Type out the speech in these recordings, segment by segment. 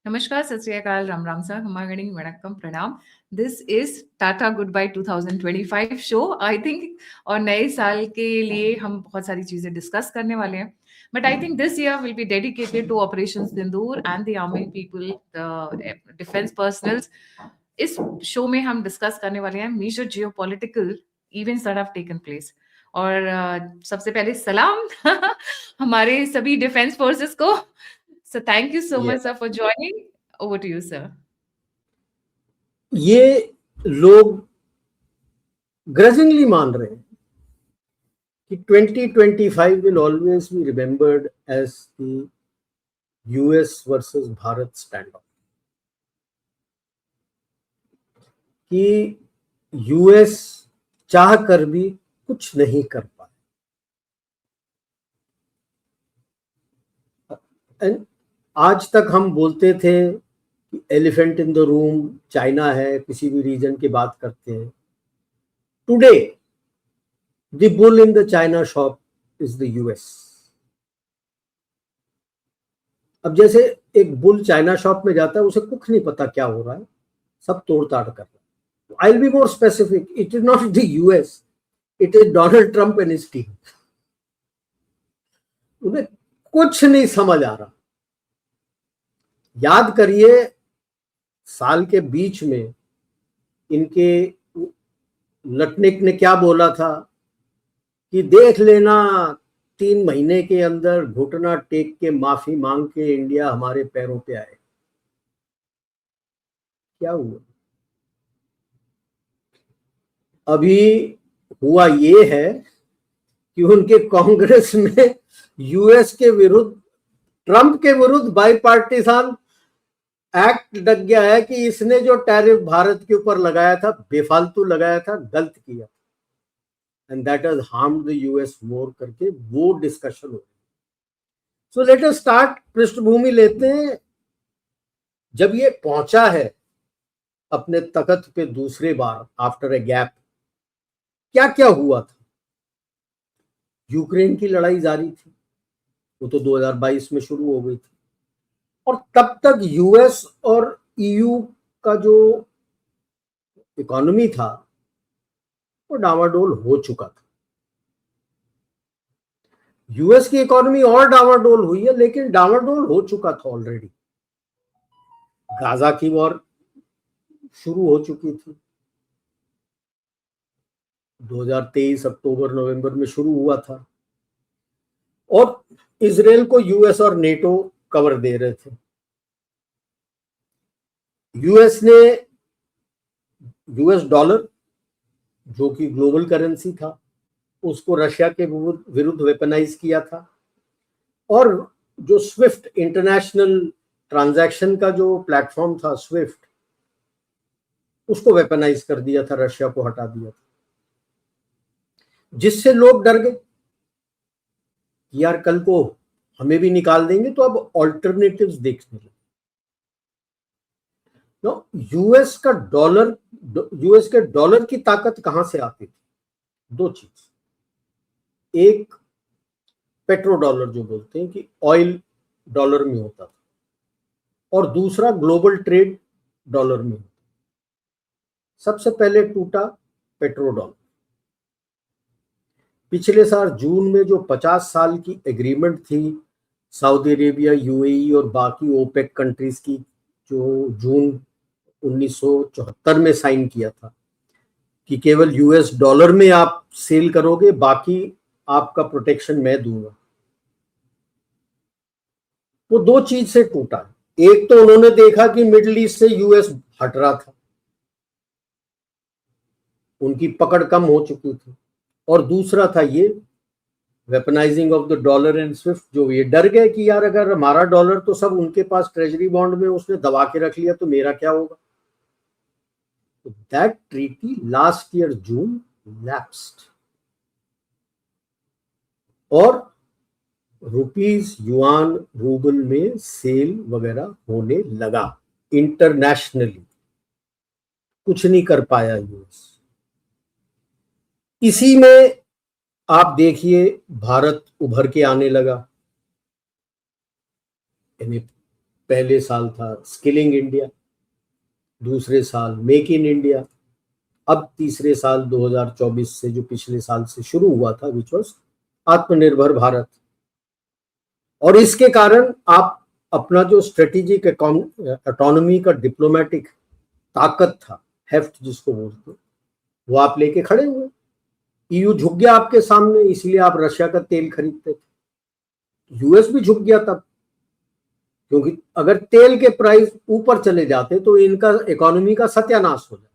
Namaskar, Sat Sri Akal, Ram Ram Sir, Hamagani, Vanakkam, Pranam. This is Tata Goodbye 2025 show. I think और नए साल के लिए हम बहुत सारी चीजें डिस्कस करने वाले हैं. But I think this year will be dedicated to Operation Sindoor and the army people, the defense personals. इस शो में हम डिस्कस करने वाले हैं major geopolitical events that have taken place. और सबसे पहले सलाम हमारे सभी डिफेंस फोर्सेस को. So thank you so much, sir, for joining. Over to you, sir. ये लोग grudgingly मान रहे हैं कि 2025 will always be remembered as the US versus Bharat standoff. कि US चाह कर भी कुछ नहीं कर पाए. And आज तक हम बोलते थे कि elephant in the room China है, किसी भी रीजन की बात करते हैं. Today the bull in the China shop is the US. अब जैसे एक बुल चाइना शॉप में जाता है, उसे कुछ नहीं पता क्या हो रहा है, सब तोड़ ताड़ कर रहा है. I will be more specific, it is not the US, it is Donald Trump and his team. उन्हें कुछ नहीं समझ आ रहा. याद करिए, साल के बीच में इनके लटनिक ने क्या बोला था कि देख लेना 3 महीने के अंदर घुटना टेक के माफी मांग के इंडिया हमारे पैरों पे आए. क्या हुआ? अभी हुआ ये है कि उनके कांग्रेस में यूएस के विरुद्ध, ट्रंप के विरुद्ध बाईपार्टीसान एक्ट लग गया है कि इसने जो टैरिफ भारत के ऊपर लगाया था, बेफालतू लगाया था, गलत किया, and that has harmed the US more करके वो डिस्कशन हो रही. So let us start. पृष्ठभूमि लेते हैं. जब ये पहुंचा है अपने तख्त पे दूसरे बार आफ्टर ए गैप, क्या क्या हुआ था? यूक्रेन की लड़ाई जारी थी, वो तो 2022 में शुरू हो गई थी, और तब तक यूएस और ईयू का जो इकोनॉमी था वो डामाडोल हो चुका था. यूएस की इकोनॉमी और डामाडोल हुई है, लेकिन डामाडोल हो चुका था ऑलरेडी. गाजा की वॉर शुरू हो चुकी थी, 2023 अक्टूबर नवंबर में शुरू हुआ था, और इजराइल को यूएस और नेटो कवर दे रहे थे. यूएस ने यूएस डॉलर, जो कि ग्लोबल करेंसी था, उसको रशिया के विरुद्ध वेपनाइज किया था, और जो स्विफ्ट इंटरनेशनल ट्रांजैक्शन का जो प्लेटफॉर्म था स्विफ्ट, उसको वेपनाइज कर दिया था, रशिया को हटा दिया था, जिससे लोग डर गए कि यार कल को हमें भी निकाल देंगे. तो अब ऑल्टरनेटिव्स देखने लगे. यूएस के डॉलर की ताकत कहां से आती थी? 2 चीज. एक पेट्रो डॉलर जो बोलते हैं कि ऑयल डॉलर में होता था, और दूसरा ग्लोबल ट्रेड डॉलर में होता. सबसे पहले टूटा पेट्रो डॉलर. पिछले साल जून में जो 50 साल की एग्रीमेंट थी सऊदी अरेबिया, यूएई और बाकी ओपेक कंट्रीज की, जो जून 1974 में साइन किया था कि केवल यूएस डॉलर में आप सेल करोगे, बाकी आपका प्रोटेक्शन मैं दूंगा, वो 2 चीज से टूटा. एक तो उन्होंने देखा कि मिडिल ईस्ट से यूएस हट रहा था, उनकी पकड़ कम हो चुकी थी, और दूसरा था ये weaponising of the dollar and Swift. जो ये डर गए कि यार अगर हमारा डॉलर तो सब उनके पास ट्रेजरी बॉन्ड में उसने दबा के रख लिया, तो मेरा क्या होगा? That treaty last year June lapsed, और रुपीस, युआन, रूबल में सेल वगैरह होने लगा इंटरनेशनली. कुछ नहीं कर पाया यूएस. इसी में आप देखिए भारत उभर के आने लगा. यानी पहले साल था स्किलिंग इंडिया, दूसरे साल मेक इन इंडिया, अब तीसरे साल 2024 से जो पिछले साल से शुरू हुआ था विच वॉज आत्मनिर्भर भारत। और इसके कारण आप अपना जो स्ट्रेटेजिक इकोनॉमी का डिप्लोमेटिक ताकत था, हेफ्ट जिसको बोलते, वो आप लेके खड़े हुए। ईयू झुक गया आपके सामने, इसलिए आप रशिया का तेल खरीदते थे। यूएस भी झुक गया तब, क्योंकि अगर तेल के प्राइस ऊपर चले जाते तो इनका इकोनॉमी का सत्यानाश हो जाता।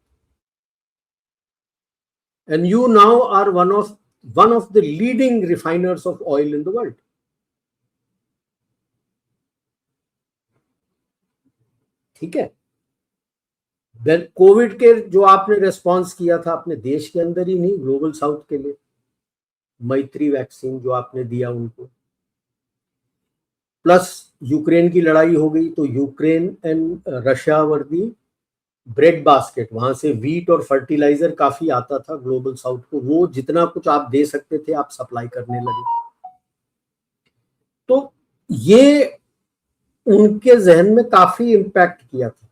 And you now are one of the leading refiners of oil in the world. ठीक है, देन कोविड के जो आपने रेस्पॉन्स किया था अपने देश के अंदर ही नहीं, ग्लोबल साउथ के लिए मैत्री वैक्सीन जो आपने दिया उनको, प्लस यूक्रेन की लड़ाई हो गई तो Ukraine and Russia were the bread basket, वहां से वीट और फर्टिलाइजर काफी आता था ग्लोबल साउथ को, वो जितना कुछ आप दे सकते थे आप सप्लाई करने लगे। तो ये उनके जहन में काफी इम्पैक्ट किया था।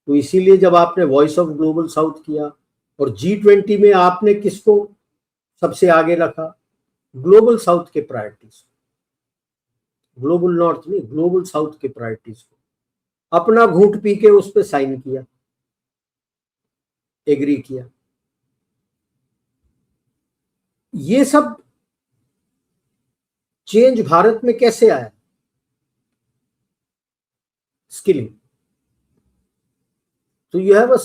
तो इसीलिए जब आपने वॉइस ऑफ ग्लोबल साउथ किया और G20 में आपने किसको सबसे आगे रखा, ग्लोबल साउथ के प्रायोरिटीज, ग्लोबल नॉर्थ नहीं, ग्लोबल साउथ के प्रायोरिटीज को अपना घूंट पी के उस पर साइन किया, एग्री किया। ये सब चेंज भारत में कैसे आया, स्किलिंग। तो you have a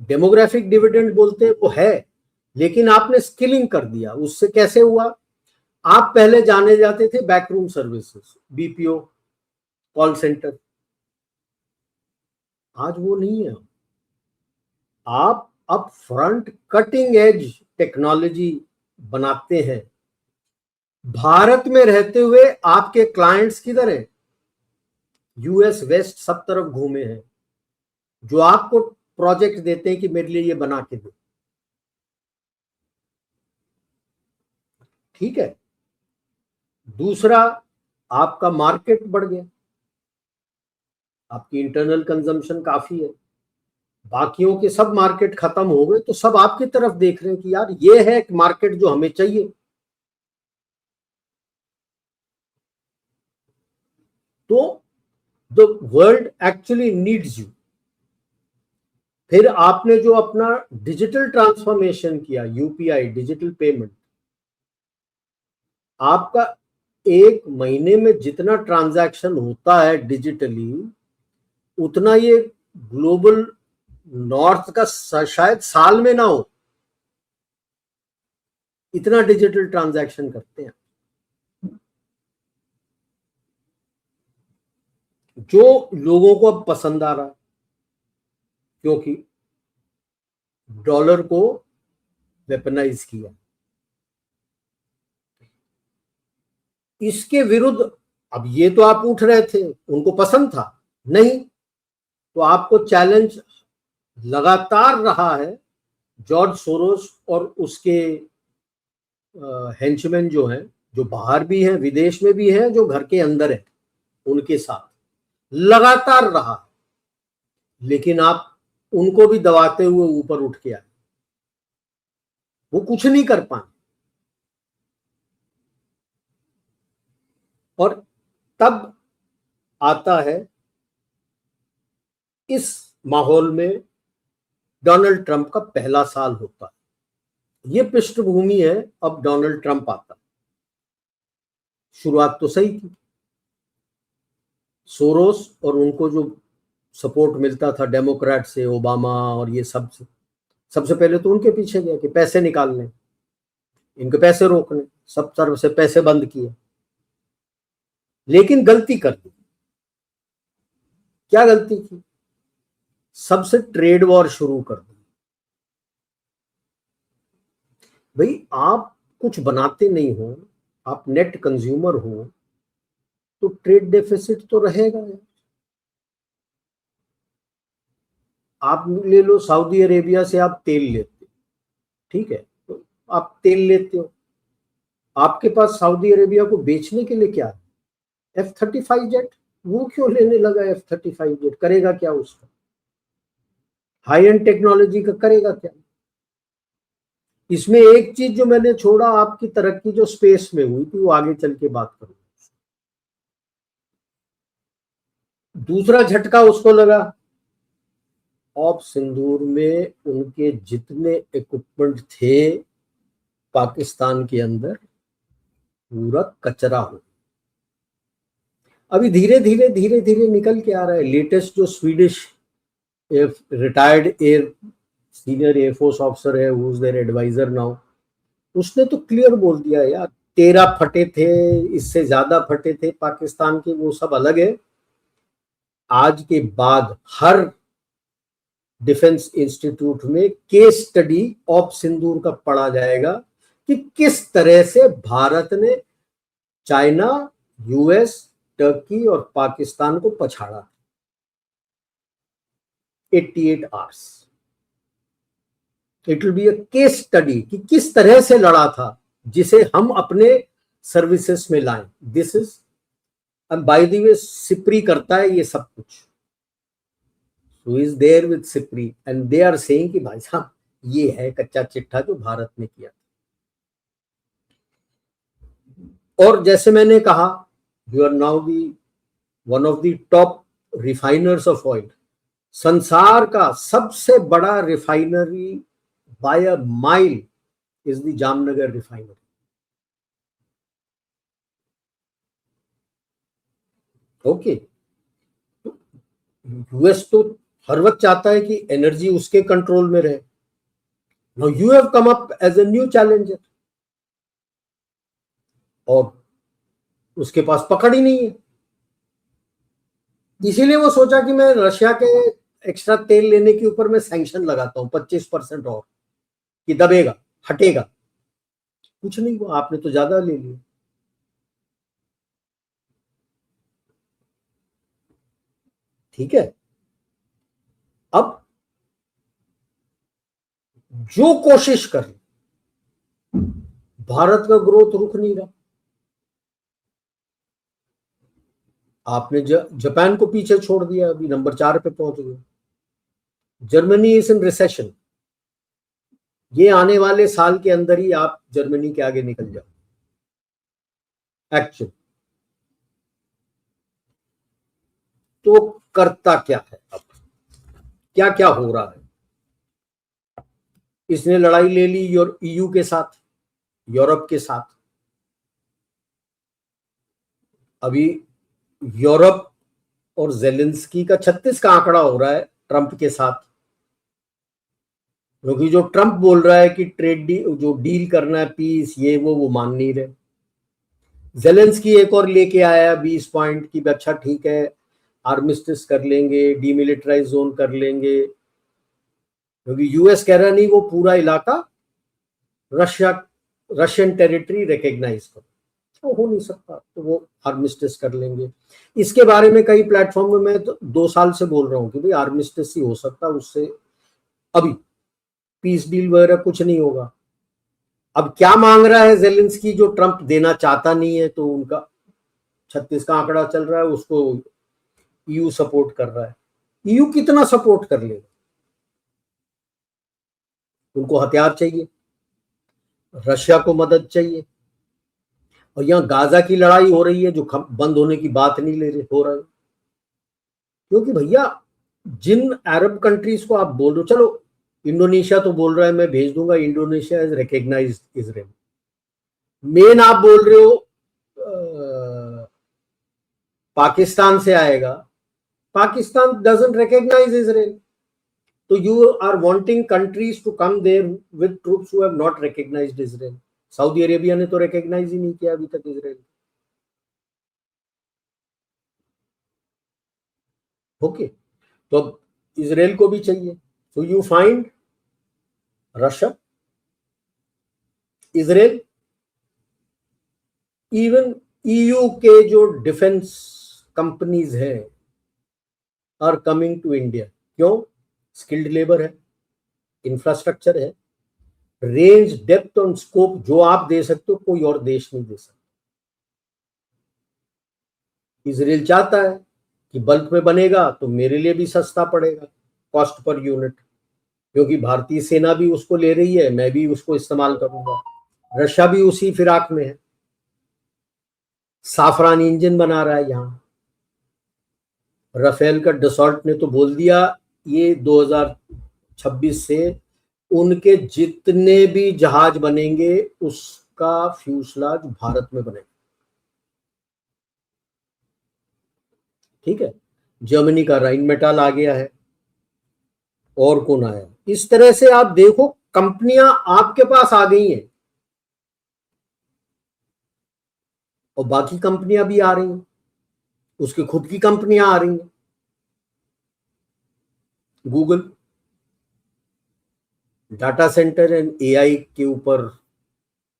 demographic dividend बोलते हैं वो है, लेकिन आपने स्किलिंग कर दिया। उससे कैसे हुआ, आप पहले जाने जाते थे backroom services, BPO, call centre, आज वो नहीं है। आप अब फ्रंट कटिंग एज टेक्नोलॉजी बनाते हैं। भारत में रहते हुए आपके क्लाइंट्स किधर है, यूएस वेस्ट सब तरफ घूमे हैं, जो आपको प्रोजेक्ट देते हैं कि मेरे लिए ये बना के दो। ठीक है, दूसरा आपका मार्केट बढ़ गया, आपकी इंटरनल कंजम्पशन काफी है, बाकियों के सब मार्केट खत्म हो गए तो सब आपकी तरफ देख रहे हैं कि यार ये है एक मार्केट जो हमें चाहिए। तो the world actually needs you. फिर आपने जो अपना डिजिटल ट्रांसफॉर्मेशन किया, यूपीआई डिजिटल पेमेंट, आपका एक महीने में जितना ट्रांजैक्शन होता है डिजिटली, उतना ये ग्लोबल नॉर्थ का शायद साल में ना हो, इतना डिजिटल ट्रांजैक्शन करते हैं। जो लोगों को अब पसंद आ रहा है, क्योंकि डॉलर को वेपनाइज किया। इसके विरुद्ध अब ये तो आप उठ रहे थे, उनको पसंद था नहीं, तो आपको चैलेंज लगातार रहा है जॉर्ज सोरोस और उसके हेंचमैन जो हैं, जो बाहर भी हैं, विदेश में भी हैं, जो घर के अंदर हैं, उनके साथ लगातार रहा। लेकिन आप उनको भी दबाते हुए ऊपर उठ के आए, वो कुछ नहीं कर पाए। और तब आता है, इस माहौल में डोनाल्ड ट्रंप का पहला साल होता है। ये पृष्ठभूमि है, अब डोनाल्ड ट्रंप आता है। शुरुआत तो सही थी, सोरोस और उनको जो सपोर्ट मिलता था डेमोक्रेट से, ओबामा और ये सब से, सबसे पहले तो उनके पीछे गया कि पैसे निकालने, इनके पैसे रोकने, सब तरफ से पैसे बंद किए। लेकिन गलती कर दी। क्या गलती की, सबसे ट्रेड वॉर शुरू कर दी। भाई आप कुछ बनाते नहीं हो, आप नेट कंज्यूमर हो, तो ट्रेड डेफिसिट तो रहेगा। आप ले लो, सऊदी अरेबिया से आप तेल लेते, ठीक है, तो आप तेल लेते हो, आपके पास सऊदी अरेबिया को बेचने के लिए क्या है, F-35 जेट, वो क्यों लेने लगा F-35 जेट? करेगा क्या उसका? हाई एंड टेक्नोलॉजी का करेगा क्या? इसमें एक चीज जो मैंने छोड़ा, आपकी तरक्की जो स्पेस में हुई थी, वो आगे चल के बात करूंगा। दूसरा झटका उसको लगा, ऑप सिंदूर में उनके जितने इक्विपमेंट थे पाकिस्तान के अंदर, पूरा कचरा हो। अभी धीरे धीरे निकल के आ रहा है। लेटेस्ट जो Swedish retired air senior air force officer है, who is their adviser now, उसने तो क्लियर बोल दिया यार, 13 फटे थे, इससे ज्यादा फटे थे पाकिस्तान के, वो सब अलग है। आज के बाद हर डिफेंस इंस्टीट्यूट में केस स्टडी ऑफ सिंदूर का पढ़ा जाएगा कि किस तरह से भारत ने चाइना, यूएस, टर्की और पाकिस्तान को पछाड़ा 88 hours. It will be a case study कि किस तरह से लड़ा था, जिसे हम अपने सर्विसेज में लाएं। This is, by the way, SIPRI करता है ये सब कुछ, who is there with SIPRI, and they are saying कि भाई साहब ये है कच्चा चिट्ठा जो भारत ने किया। और जैसे मैंने कहा, you are now the one of the top refiners of oil. संसार का सबसे बड़ा refinery by a mile is the Jamnagar refinery. Okay, US तो हर वक्त चाहता है कि एनर्जी उसके कंट्रोल में रहे। Now you have come up as a new challenger, और उसके पास पकड़ ही नहीं है। इसीलिए वो सोचा कि मैं रशिया के एक्स्ट्रा तेल लेने के ऊपर मैं सैंक्शन लगाता हूं 25% और, कि दबेगा, हटेगा। कुछ नहीं हुआ, आपने तो ज्यादा ले लिया। ठीक है, अब जो कोशिश कर, भारत का ग्रोथ रुक नहीं रहा। आपने जापान को पीछे छोड़ दिया, अभी नंबर 4 पे पहुंच गए। Germany is in recession. ये आने वाले साल के अंदर ही आप जर्मनी के आगे निकल जाओ एक्चुअली। तो करता क्या है अब, क्या क्या हो रहा है? इसने लड़ाई ले ली ईयू के साथ, यूरोप के साथ। अभी यूरोप और जेलेंस्की का 36 का आंकड़ा हो रहा है ट्रंप के साथ, क्योंकि जो ट्रंप बोल रहा है कि ट्रेड जो डील करना है, पीस, ये वो मान नहीं रहे। जेलेंस्की एक और लेके आया 20 पॉइंट की, अच्छा ठीक है, आर्मिस्टिस कर लेंगे, डीमिलिटराइज जोन कर लेंगे, क्योंकि यूएस कह रहा नहीं वो पूरा इलाका रशियन टेरिटरी रिकॉग्नाइज करो, तो हो नहीं सकता, तो वो आर्मिस्टिस कर लेंगे। इसके बारे में कई प्लेटफॉर्म में मैं तो 2 साल से बोल रहा हूं कि भाई आर्मिस्टिस ही हो सकता, उससे अभी पीस डील वगैरह कुछ नहीं होगा। अब क्या मांग रहा है जेलेंस्की, जो ट्रंप देना चाहता नहीं है, तो उनका 36 का आंकड़ा चल रहा है, उसको ईयू सपोर्ट कर रहा है। ईयू कितना सपोर्ट कर लेगा? उनको हथियार चाहिए, रशिया को मदद चाहिए, और यहां गाजा की लड़ाई हो रही है जो बंद होने की बात नहीं ले रहे हो रहा है। क्योंकि भैया जिन अरब कंट्रीज को आप बोल रहे हो, चलो इंडोनेशिया तो बोल रहा है मैं भेज दूंगा, इंडोनेशिया इज रिकॉग्नाइज्ड इजराइल। मेन आप बोल रहे हो पाकिस्तान से आएगा, पाकिस्तान डजंट रिकॉग्नाइज इजराइल, तो you are wanting countries to come there with troops who have not recognized Israel. Saudi Arabia ने तो रिकॉग्नाइज ही नहीं किया अभी तक इजराइल। ओके, तो अब इजराइल को भी चाहिए, तो you find Russia, Israel, even EU के जो डिफेंस कंपनीज है आर कमिंग टू इंडिया। क्यों? स्किल्ड लेबर है, इंफ्रास्ट्रक्चर है, रेंज, डेप्थ और स्कोप जो आप दे सकते हो कोई और देश नहीं दे सकता। इजराइल चाहता है कि बल्क में बनेगा तो मेरे लिए भी सस्ता पड़ेगा कॉस्ट पर यूनिट, क्योंकि भारतीय सेना भी उसको ले रही है, मैं भी उसको इस्तेमाल करूंगा। रशिया भी उसी फिराक में है, साफरान इंजन बना रहा है यहाँ। राफेल का डसॉल्ट ने तो बोल दिया ये 2026 से उनके जितने भी जहाज बनेंगे उसका फ्यूसलाज भारत में बनेगा। ठीक है, जर्मनी का राइन मेटल आ गया है, और कौन आया। इस तरह से आप देखो कंपनियां आपके पास आ गई हैं, और बाकी कंपनियां भी आ रही हैं, उसकी खुद की कंपनियां आ रही हैं। Google data centre and AI के ऊपर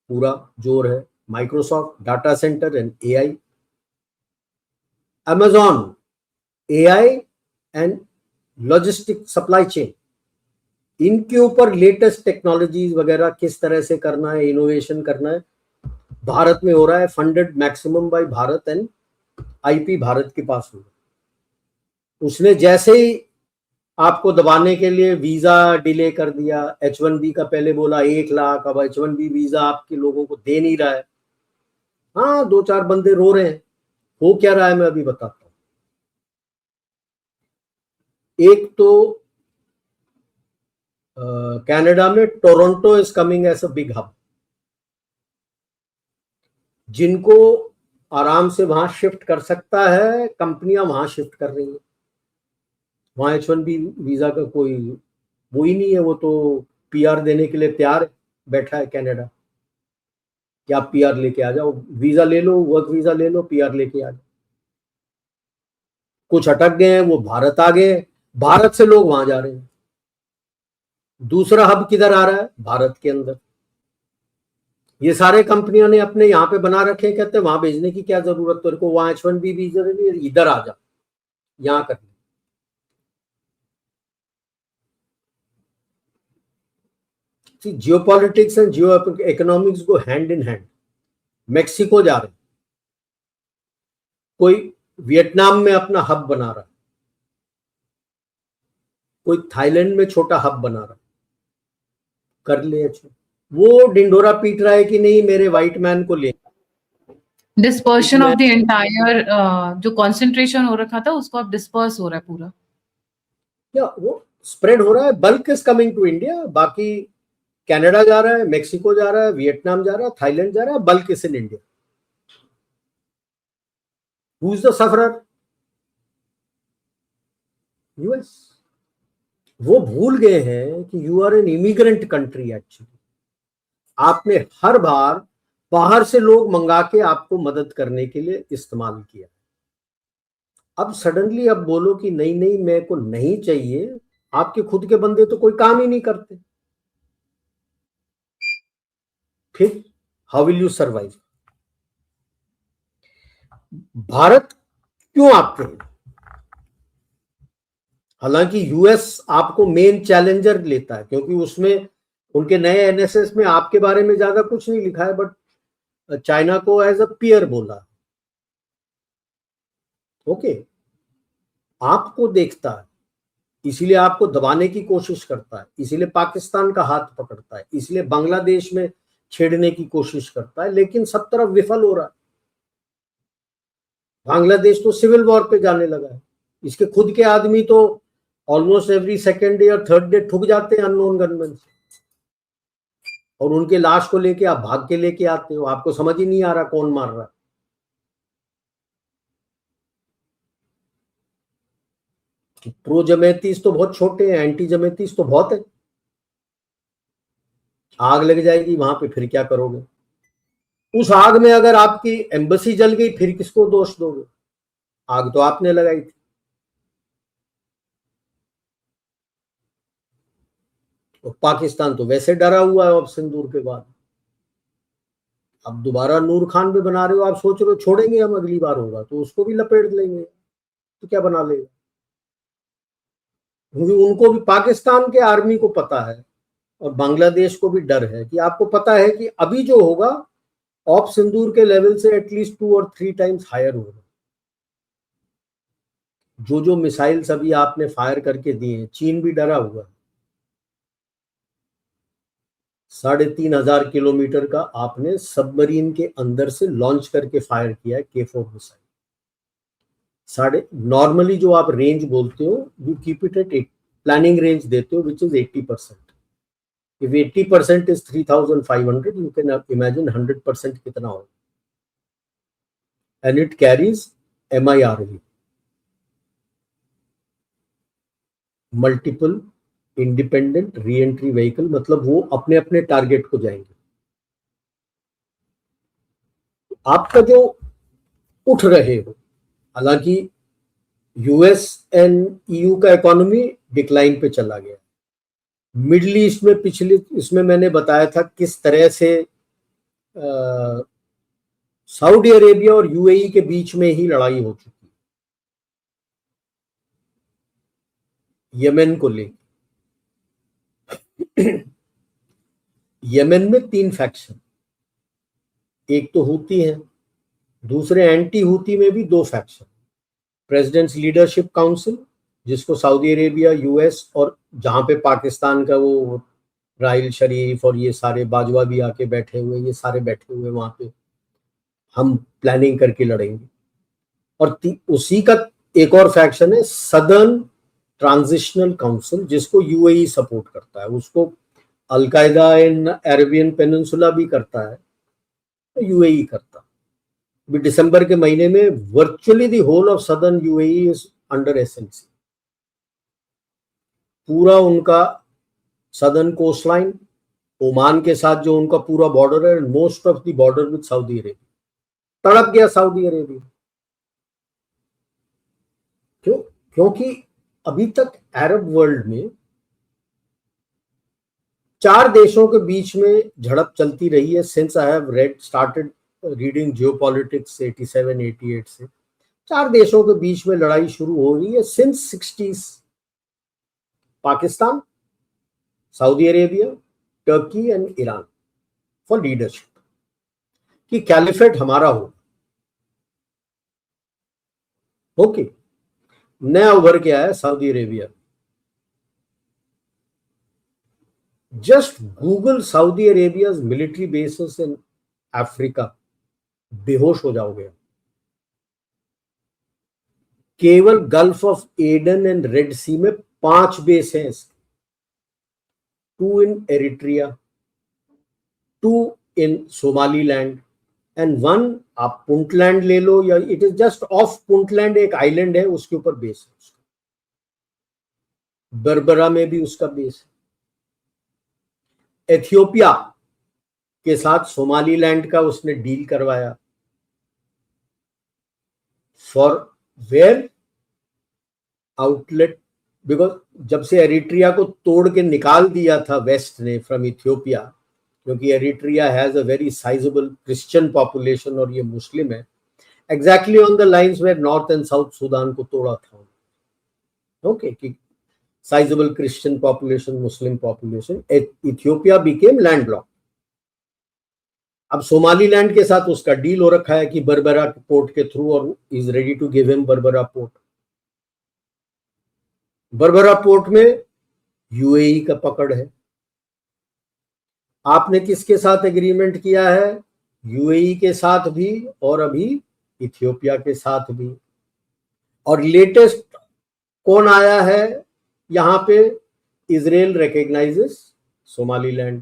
पूरा जोर है, Microsoft data centre and AI, Amazon AI and logistic supply chain, इनके ऊपर लेटेस्ट टेक्नोलॉजीज वगैरह किस तरह से करना है, इनोवेशन करना है, भारत में हो रहा है। Funded maximum bye Bharat and IP Bharat के पास होगा। उसने जैसे ही आपको दबाने के लिए वीजा डिले कर दिया, H1B का पहले बोला 1 लाख, अब H1B वीजा आपके लोगों को दे नहीं रहा है। हाँ, 2-4 बंदे रो रहे हैं। हो क्या रहा है मैं अभी बताता हूं। एक तो कनाडा में Toronto is coming as a big hub, जिनको आराम से वहां शिफ्ट कर सकता है, कंपनियां वहां शिफ्ट कर रही हैं। वहां H1B वीजा का कोई वो ही नहीं है, वो तो पीआर देने के लिए तैयार बैठा है कनाडा कि आप पीआर लेके आ जाओ, वीजा ले लो, वर्क वीजा ले लो, पीआर लेके आ जाओ। कुछ अटक गए हैं, वो भारत आ गए, भारत से लोग वहां जा रहे हैं। दूसरा हब किधर आ रहा है? भारत के अंदर। ये सारे कंपनियों ने अपने यहाँ पे बना रखे हैं, कहते हैं वहां भेजने की क्या जरूरत, तेरे को वहां H1B वीजा नहीं, इधर आ जा, यहाँ कर। Geopolitics and Jio economics go hand in hand. Mexico जा रहे हैं, कोई वियतनाम में अपना हब बना रहा है, कोई थाईलैंड में छोटा हब बना रहा है, कर ले। अच्छा, वो डिंडोरा पीट रहा है कि नहीं मेरे व्हाइट मैन को ले। डिस्पर्शन ऑफ द एंटायर जो कंसंट्रेशन हो रखा था उसको अब डिस्पर्स हो रहा है पूरा, क्या वो स्प्रेड हो रहा है। Bulk is coming to India. बाकी कनाडा जा रहा है, मेक्सिको जा रहा है, वियतनाम जा रहा है, थाईलैंड जा रहा है, bulk is in India. Who is the sufferer? US. वो भूल गए हैं कि you are an immigrant country. Actually आपने हर बार बाहर से लोग मंगा के आपको मदद करने के लिए इस्तेमाल किया। अब सडनली अब बोलो कि नहीं नहीं मेरे को नहीं चाहिए, आपके खुद के बंदे तो कोई काम ही नहीं करते, फिर how will you survive? Bharat क्यों आते हैं? हालांकि यूएस आपको मेन चैलेंजर लेता है, क्योंकि उसमें उनके नए एनएसएस में आपके बारे में ज्यादा कुछ नहीं लिखा है, बट चाइना को एज अ पीयर बोला। ओके, आपको देखता है, इसीलिए आपको दबाने की कोशिश करता है, इसीलिए पाकिस्तान का हाथ पकड़ता है, इसलिए बांग्लादेश में छेड़ने की कोशिश करता है, लेकिन सब तरफ विफल हो रहा है। बांग्लादेश तो सिविल वॉर पे जाने लगा है। इसके खुद के आदमी तो ऑलमोस्ट एवरी सेकेंड डे और थर्ड डे ठुक जाते हैं अननोन गनमैन से, और उनके लाश को लेके आप भाग के लेके आते हो। आपको समझ ही नहीं आ रहा कौन मार रहा है। प्रो जमेतीस तो बहुत छोटे हैं, एंटी जमेतीस तो बहुत है। आग लग जाएगी वहां पे, फिर क्या करोगे? उस आग में अगर आपकी एम्बेसी जल गई, फिर किसको दोष दोगे? आग तो आपने लगाई थी। और पाकिस्तान तो वैसे डरा हुआ है अब सिंदूर के बाद। अब दोबारा नूर खान भी बना रहे हो, आप सोच रहे हो छोड़ेंगे हम, अगली बार होगा तो उसको भी लपेट लेंगे, तो क्या बना लेगा? क्योंकि उनको भी, पाकिस्तान के आर्मी को पता है और बांग्लादेश को भी डर है कि आपको पता है कि अभी जो होगा ऑप सिंदूर के लेवल से एटलीस्ट 2 और 3 टाइम्स हायर होगा। जो जो मिसाइल्स अभी आपने फायर करके दिए, चीन भी डरा हुआ है। 3,500 किलोमीटर का आपने सबमरीन के अंदर से लॉन्च करके फायर किया है K4 मिसाइल। नॉर्मली जो आप रेंज बोलते हो, you keep it at planning range देते हो which is 80%। If 80% is 3,500, you can imagine 100% कितना होगा। And it carries MIRV, multiple independent re entry vehicle, मतलब वो अपने अपने टारगेट को जाएंगे। आपका जो उठ रहे हो, हालांकि यूएस एंड ईयू का इकोनॉमी डिक्लाइन पे चला गया। मिडिल ईस्ट में इसमें मैंने बताया था किस तरह से सऊदी अरेबिया और यूएई के बीच में ही लड़ाई हो चुकी है यमन को लेकर। यमन में 3 फैक्शन, एक तो हूती है, दूसरे एंटी हूती में भी 2 फैक्शन। प्रेसिडेंट्स लीडरशिप काउंसिल, जिसको सऊदी अरेबिया, यूएस और जहां पे पाकिस्तान का वो राहिल शरीफ और ये सारे बाजवा भी आके बैठे हुए, ये सारे बैठे हुए वहां पे, हम प्लानिंग करके लड़ेंगे। और उसी का एक और फैक्शन है सदर्न ट्रांजिशनल काउंसिल, जिसको यूएई सपोर्ट करता है। उसको अलकायदा इन अरेबियन पेनिनसुला भी करता है, यूएई करता। अभी दिसंबर के महीने में virtually the whole of southern UAE is under SLC. पूरा उनका सदर्न कोस्ट लाइन, ओमान के साथ जो उनका पूरा बॉर्डर है, most of the border with Saudi Arabia, तड़प गया सऊदी अरेबिया। क्यों? क्योंकि अभी तक अरब वर्ल्ड में 4 देशों के बीच में झड़प चलती रही है since I have started reading geopolitics 87-88 से। 4 देशों के बीच में लड़ाई शुरू हो रही है since 60s। Pakistan, Saudi Arabia, Turkey and Iran for leadership, कि कैलिफेट हमारा हो। ओके, नया उभर के आया Saudi Arabia. Just Google Saudi Arabia's military bases in Africa, बेहोश हो जाओगे। केवल Gulf of Aden and Red Sea में 5 बेस हैं, 2 in Eritrea, 2 in Somaliland and 1 आप पुंटलैंड ले लो, या it is just off Puntland, एक आइलैंड है, उसके ऊपर बेस है उसका। बर्बरा में भी उसका बेस है। एथियोपिया के साथ सोमालीलैंड का उसने डील करवाया फॉर वेयर आउटलेट, बिकॉज जब से एरिट्रिया को तोड़ के निकाल दिया था वेस्ट ने फ्रॉम इथियोपिया, क्योंकि Eritrea has a very sizeable Christian population और ये मुस्लिम है, exactly on the lines where North and South Sudan को तोड़ा था। ओके, कि sizeable Christian population, Muslim population, Ethiopia became landlocked. अब सोमालीलैंड के साथ उसका डील हो रखा है कि बर्बरा पोर्ट के थ्रू, और is ready to give him Berbera port. Berbera port में यूएई का पकड़ है। आपने किसके साथ एग्रीमेंट किया है? यूएई के साथ भी और अभी इथियोपिया के साथ भी। और लेटेस्ट कौन आया है यहां पे? Israel recognises Somaliland.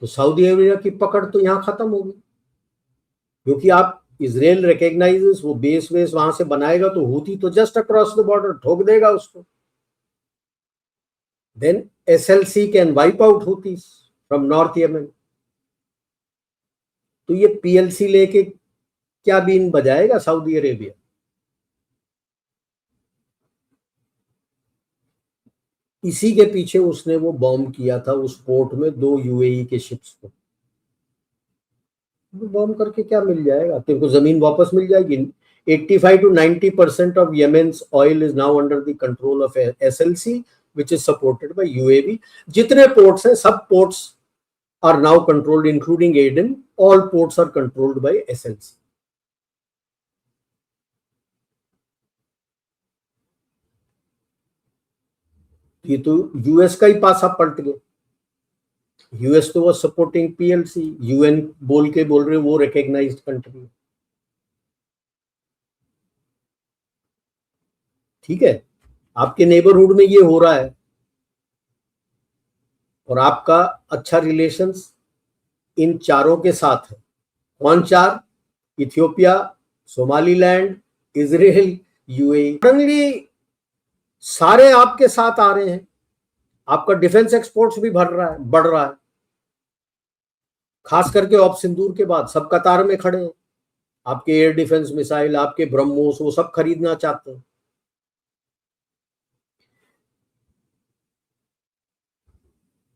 तो सऊदी अरेबिया की पकड़ तो यहां खत्म होगी, क्योंकि आप इजराइल रिकॉग्नाइजेस, वो बेस वहां से बनाएगा तो हूती तो जस्ट अक्रॉस द बॉर्डर ठोक देगा उसको। Then SLC can wipe out Houthis from North Yemen. तो ये पीएलसी लेके क्या बीन बजाएगा सऊदी अरेबिया? इसी के पीछे उसने वो बॉम्ब किया था उस पोर्ट में 2 यूएई के शिप्स को। बॉम्ब करके क्या मिल जाएगा? तेरे को जमीन वापस मिल जाएगी। 85 to 90% of Yemen's oil is now under the control of SLC, which is supported by UAE. जितने ports हैं, सब ports are now controlled, including Aden. All ports are controlled by SLC. ये तो यूएस का ही पासा पलट गया। यूएस तो वो सपोर्टिंग पीएलसी, यूएन बोल रहे वो रिकॉग्नाइज्ड कंट्री। ठीक है, आपके नेबरहुड में ये हो रहा है और आपका अच्छा रिलेशंस इन चारों के साथ है। कौन चार? Ethiopia, Somaliland, Israel, UAE. Suddenly सारे आपके साथ आ रहे हैं, आपका डिफेंस एक्सपोर्ट्स भी बढ़ रहा है। खास करके ऑप सिंदूर के बाद सब कतार में खड़े हैं, आपके एयर डिफेंस मिसाइल, आपके ब्रह्मोस, वो सब खरीदना चाहते हैं।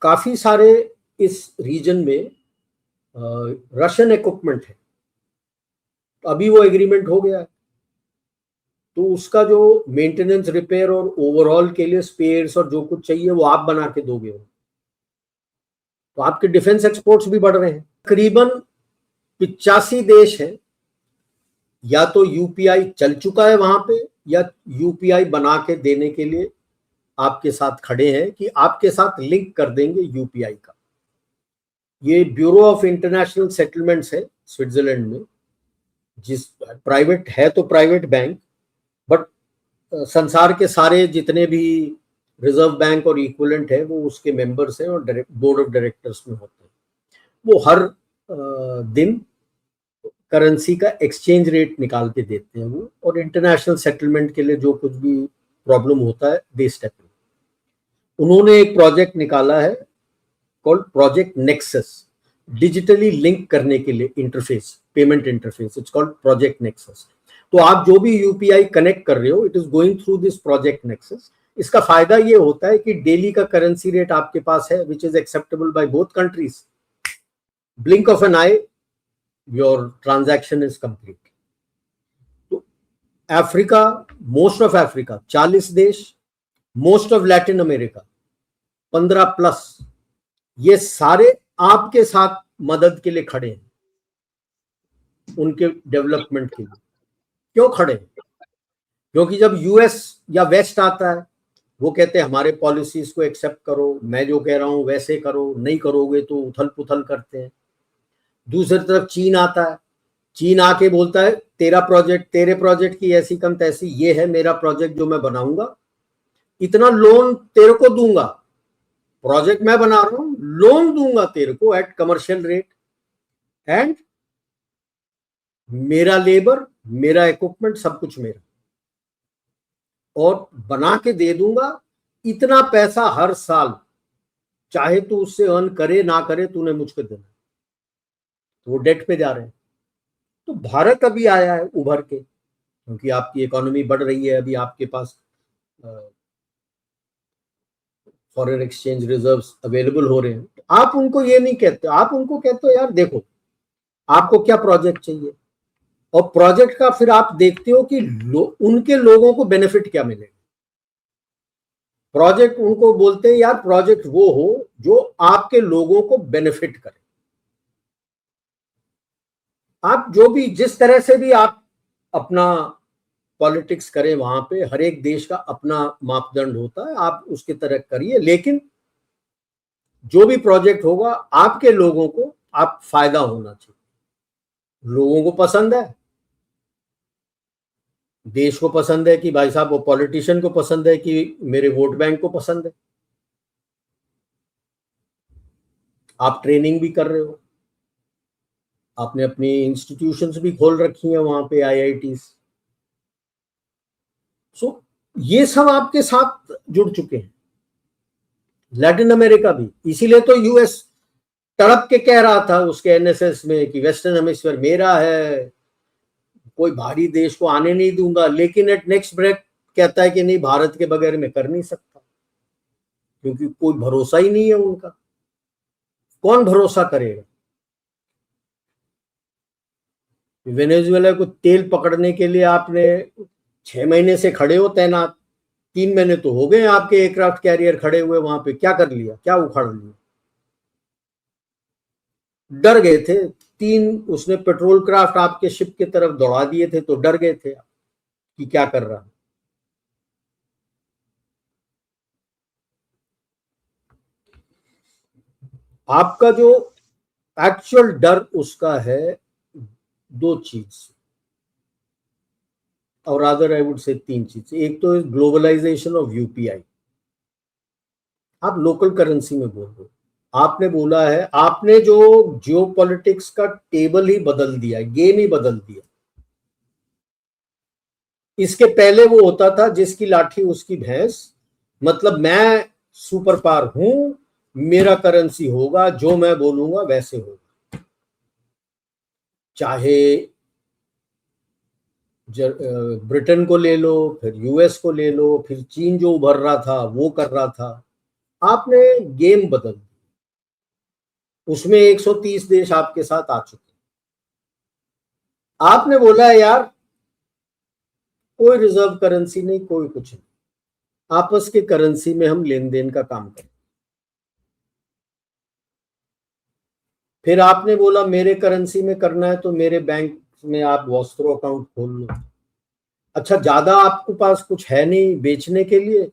काफी सारे इस रीजन में रशियन इक्विपमेंट है। अभी वो एग्रीमेंट हो गया है, तो उसका जो मेंटेनेंस, रिपेयर और ओवरऑल के लिए स्पेयर्स और जो कुछ चाहिए वो आप बना के दोगे, तो आपके डिफेंस एक्सपोर्ट्स भी बढ़ रहे हैं। तकरीबन 85 देश हैं, या तो यूपीआई चल चुका है वहां पे, या यूपीआई बना के देने के लिए आपके साथ खड़े हैं कि आपके साथ लिंक कर देंगे यूपीआई का। ये ब्यूरो ऑफ इंटरनेशनल सेटलमेंट्स है स्विट्जरलैंड में, जिस प्राइवेट है तो प्राइवेट बैंक, बट संसार के सारे जितने भी रिजर्व बैंक और इक्विवेलेंट है वो उसके मेंबर्स हैं और बोर्ड ऑफ डायरेक्टर्स में होते हैं। वो हर दिन करेंसी का एक्सचेंज रेट निकाल के देते हैं वो, और इंटरनेशनल सेटलमेंट के लिए जो कुछ भी प्रॉब्लम होता है दे स्टेप इन। उन्होंने एक प्रोजेक्ट निकाला है called project nexus, digitally link करने के लिए interface, payment interface, it's called project nexus. तो आप जो भी यूपीआई कनेक्ट कर रहे हो, it is going through this project nexus. इसका फायदा ये होता है कि डेली का करेंसी रेट आपके पास है which is acceptable by both countries. Blink of an eye your transaction is complete. तो अफ्रीका, मोस्ट ऑफ अफ्रीका 40 देश, मोस्ट ऑफ लैटिन अमेरिका 15+, ये सारे आपके साथ मदद के लिए खड़े हैं, उनके डेवलपमेंट के लिए। क्यों खड़े हैं? क्योंकि जब यूएस या वेस्ट आता है वो कहते हैं हमारे पॉलिसीज को एक्सेप्ट करो, मैं जो कह रहा हूं वैसे करो, नहीं करोगे तो उथल पुथल करते हैं। दूसरी तरफ चीन आता है, चीन आके बोलता है तेरा प्रोजेक्ट, तेरे प्रोजेक्ट की ऐसी कम तैसी, ये है मेरा प्रोजेक्ट जो मैं बनाऊंगा, इतना लोन तेरे को दूंगा, प्रोजेक्ट मैं बना रहा हूं, लोन दूंगा तेरे को एट कमर्शियल रेट, एंड मेरा लेबर, मेरा इक्विपमेंट, सब कुछ मेरा, और बना के दे दूंगा, इतना पैसा हर साल, चाहे तू उससे अर्न करे ना करे, तूने मुझको देना। तो वो डेट पे जा रहे हैं। तो भारत अभी आया है उभर के, क्योंकि आपकी इकोनॉमी बढ़ रही है, अभी आपके पास फॉरेन एक्सचेंज रिजर्व्स अवेलेबल हो रहे हैं। आप उनको ये नहीं कहते, आप उनको कहते हो यार देखो आपको क्या प्रोजेक्ट चाहिए, और प्रोजेक्ट का फिर आप देखते हो कि उनके लोगों को बेनिफिट क्या मिलेगा। प्रोजेक्ट उनको बोलते हैं यार प्रोजेक्ट वो हो जो आपके लोगों को बेनिफिट करे। आप जो भी जिस तरह से भी आप अपना पॉलिटिक्स करें, वहां पे हर एक देश का अपना मापदंड होता है, आप उसकी तरह करिए, लेकिन जो भी प्रोजेक्ट होगा आपके लोगों को आप फायदा होना चाहिए। लोगों को पसंद है, देश को पसंद है कि भाई साहब, वो पॉलिटिशियन को पसंद है कि मेरे वोट बैंक को पसंद है। आप ट्रेनिंग भी कर रहे हो, आपने अपनी इंस्टीट्यूशंस भी खोल रखी हैं वहां पे, आईआईटीज। सो ये सब आपके साथ जुड़ चुके हैं, लैटिन अमेरिका भी। इसीलिए तो यूएस तड़प के कह रहा था उसके एनएसएस में कि वेस्टर्न हेमिस्फीयर मेरा है, कोई भारी देश को आने नहीं दूंगा, लेकिन एट नेक्स्ट ब्रेक कहता है कि नहीं, भारत के बगैर मैं कर नहीं सकता, क्योंकि कोई भरोसा ही नहीं है उनका। कौन भरोसा करेगा? वेनेजुएला को तेल पकड़ने के लिए आपने 6 महीने से खड़े हो तैनात, 3 महीने तो हो गए आपके एयरक्राफ्ट कैरियर खड़े हुए वहां पे, क्या कर लिया, क्या उखाड़ लिया? डर गए थे, 3 उसने पेट्रोल क्राफ्ट आपके शिप की तरफ दौड़ा दिए थे, तो डर गए थे कि क्या कर रहा है। आपका जो एक्चुअल डर उसका है दो चीज, और अदर आई वुड से तीन चीज। एक तो इज ग्लोबलाइजेशन ऑफ यूपीआई। आप लोकल करेंसी में बोल रहे हो, आपने बोला है, आपने जो जियो पॉलिटिक्स का टेबल ही बदल दिया, गेम ही बदल दिया। इसके पहले वो होता था जिसकी लाठी उसकी भैंस, मतलब मैं सुपर पावर हूं, मेरा करेंसी होगा, जो मैं बोलूंगा वैसे होगा। चाहे ब्रिटेन को ले लो, फिर यूएस को ले लो, फिर चीन जो उभर रहा था वो कर रहा था। आपने गेम बदल दी, उसमें 130 देश आपके साथ आ चुके। आपने बोला है यार कोई रिजर्व करेंसी नहीं, कोई कुछ नहीं, आपस के करेंसी में हम लेन देन का काम करें। फिर आपने बोला मेरे करेंसी में करना है तो मेरे बैंक में आप वॉस्ट्रो अकाउंट खोल लो। अच्छा, ज्यादा आपके पास कुछ है नहीं बेचने के लिए,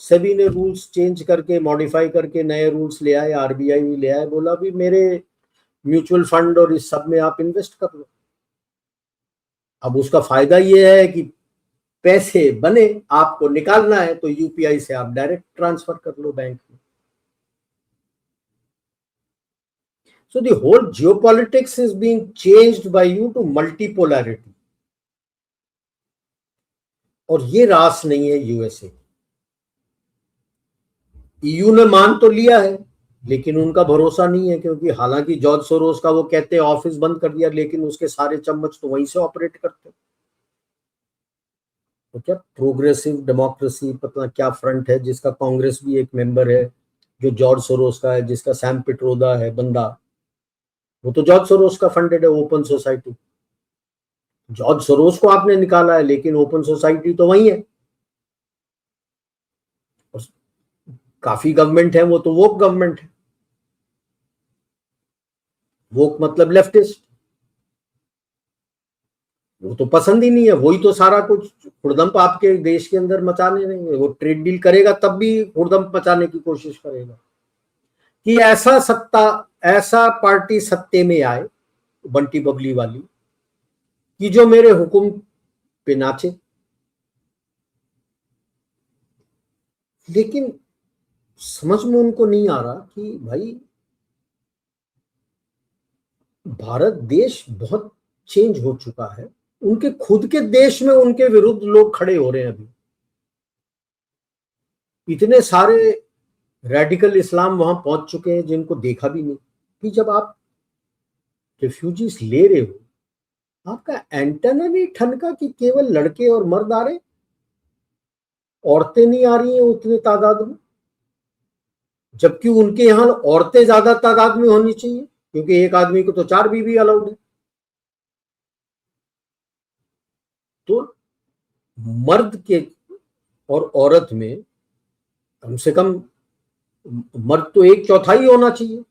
सभी ने रूल्स चेंज करके मॉडिफाई करके नए रूल्स ले आए, आरबीआई भी ले आए, बोला भी मेरे म्यूचुअल फंड और इस सब में आप इन्वेस्ट कर लो। अब उसका फायदा ये है कि पैसे बने, आपको निकालना है तो यूपीआई से आप डायरेक्ट ट्रांसफर कर लो बैंक में। So the whole geopolitics is being changed by you to multipolarity. और ये रास नहीं है यूएसए। ईयू ने मान तो लिया है लेकिन उनका भरोसा नहीं है, क्योंकि हालांकि जॉर्ज सोरोस का वो कहते हैं ऑफिस बंद कर दिया, लेकिन उसके सारे चम्मच तो वहीं से ऑपरेट करते हैं। तो क्या प्रोग्रेसिव डेमोक्रेसी पता क्या फ्रंट है जिसका कांग्रेस भी एक मेंबर है, जो जॉर्ज सोरोस का है, जिसका सैम पिट्रोदा है बंदा, वो तो जॉर्ज सोरोस का फंडेड है। ओपन सोसाइटी, जॉर्ज सोरोस को आपने निकाला है लेकिन ओपन सोसाइटी तो वही है। काफी गवर्नमेंट है वो तो वोक गवर्नमेंट है। वोक मतलब लेफ्टिस्ट, वो तो पसंद ही नहीं है, वही तो सारा कुछ हुड़दंप आपके देश के अंदर मचाने नहीं है। वो ट्रेड डील करेगा तब भी हुड़दंप मचाने की कोशिश करेगा कि ऐसा सत्ता, ऐसा पार्टी सत्ते में आए, बंटी बबली वाली, कि जो मेरे हुक्म पे नाचे। लेकिन समझ में उनको नहीं आ रहा कि भाई भारत देश बहुत चेंज हो चुका है, उनके खुद के देश में उनके विरुद्ध लोग खड़े हो रहे हैं। अभी इतने सारे रेडिकल इस्लाम वहां पहुंच चुके हैं जिनको देखा भी नहीं। कि जब आप रिफ्यूजीज ले रहे हो, आपका एंटेना नहीं ठनका कि केवल लड़के और मर्द आ रहे, औरतें नहीं आ रही हैं उतनी तादाद में, जबकि उनके यहां औरतें ज्यादा तादाद में होनी चाहिए, क्योंकि एक आदमी को तो 4 बीवी अलाउड है। तो मर्द के और औरत में कम से कम मर्द तो 1/4 होना चाहिए।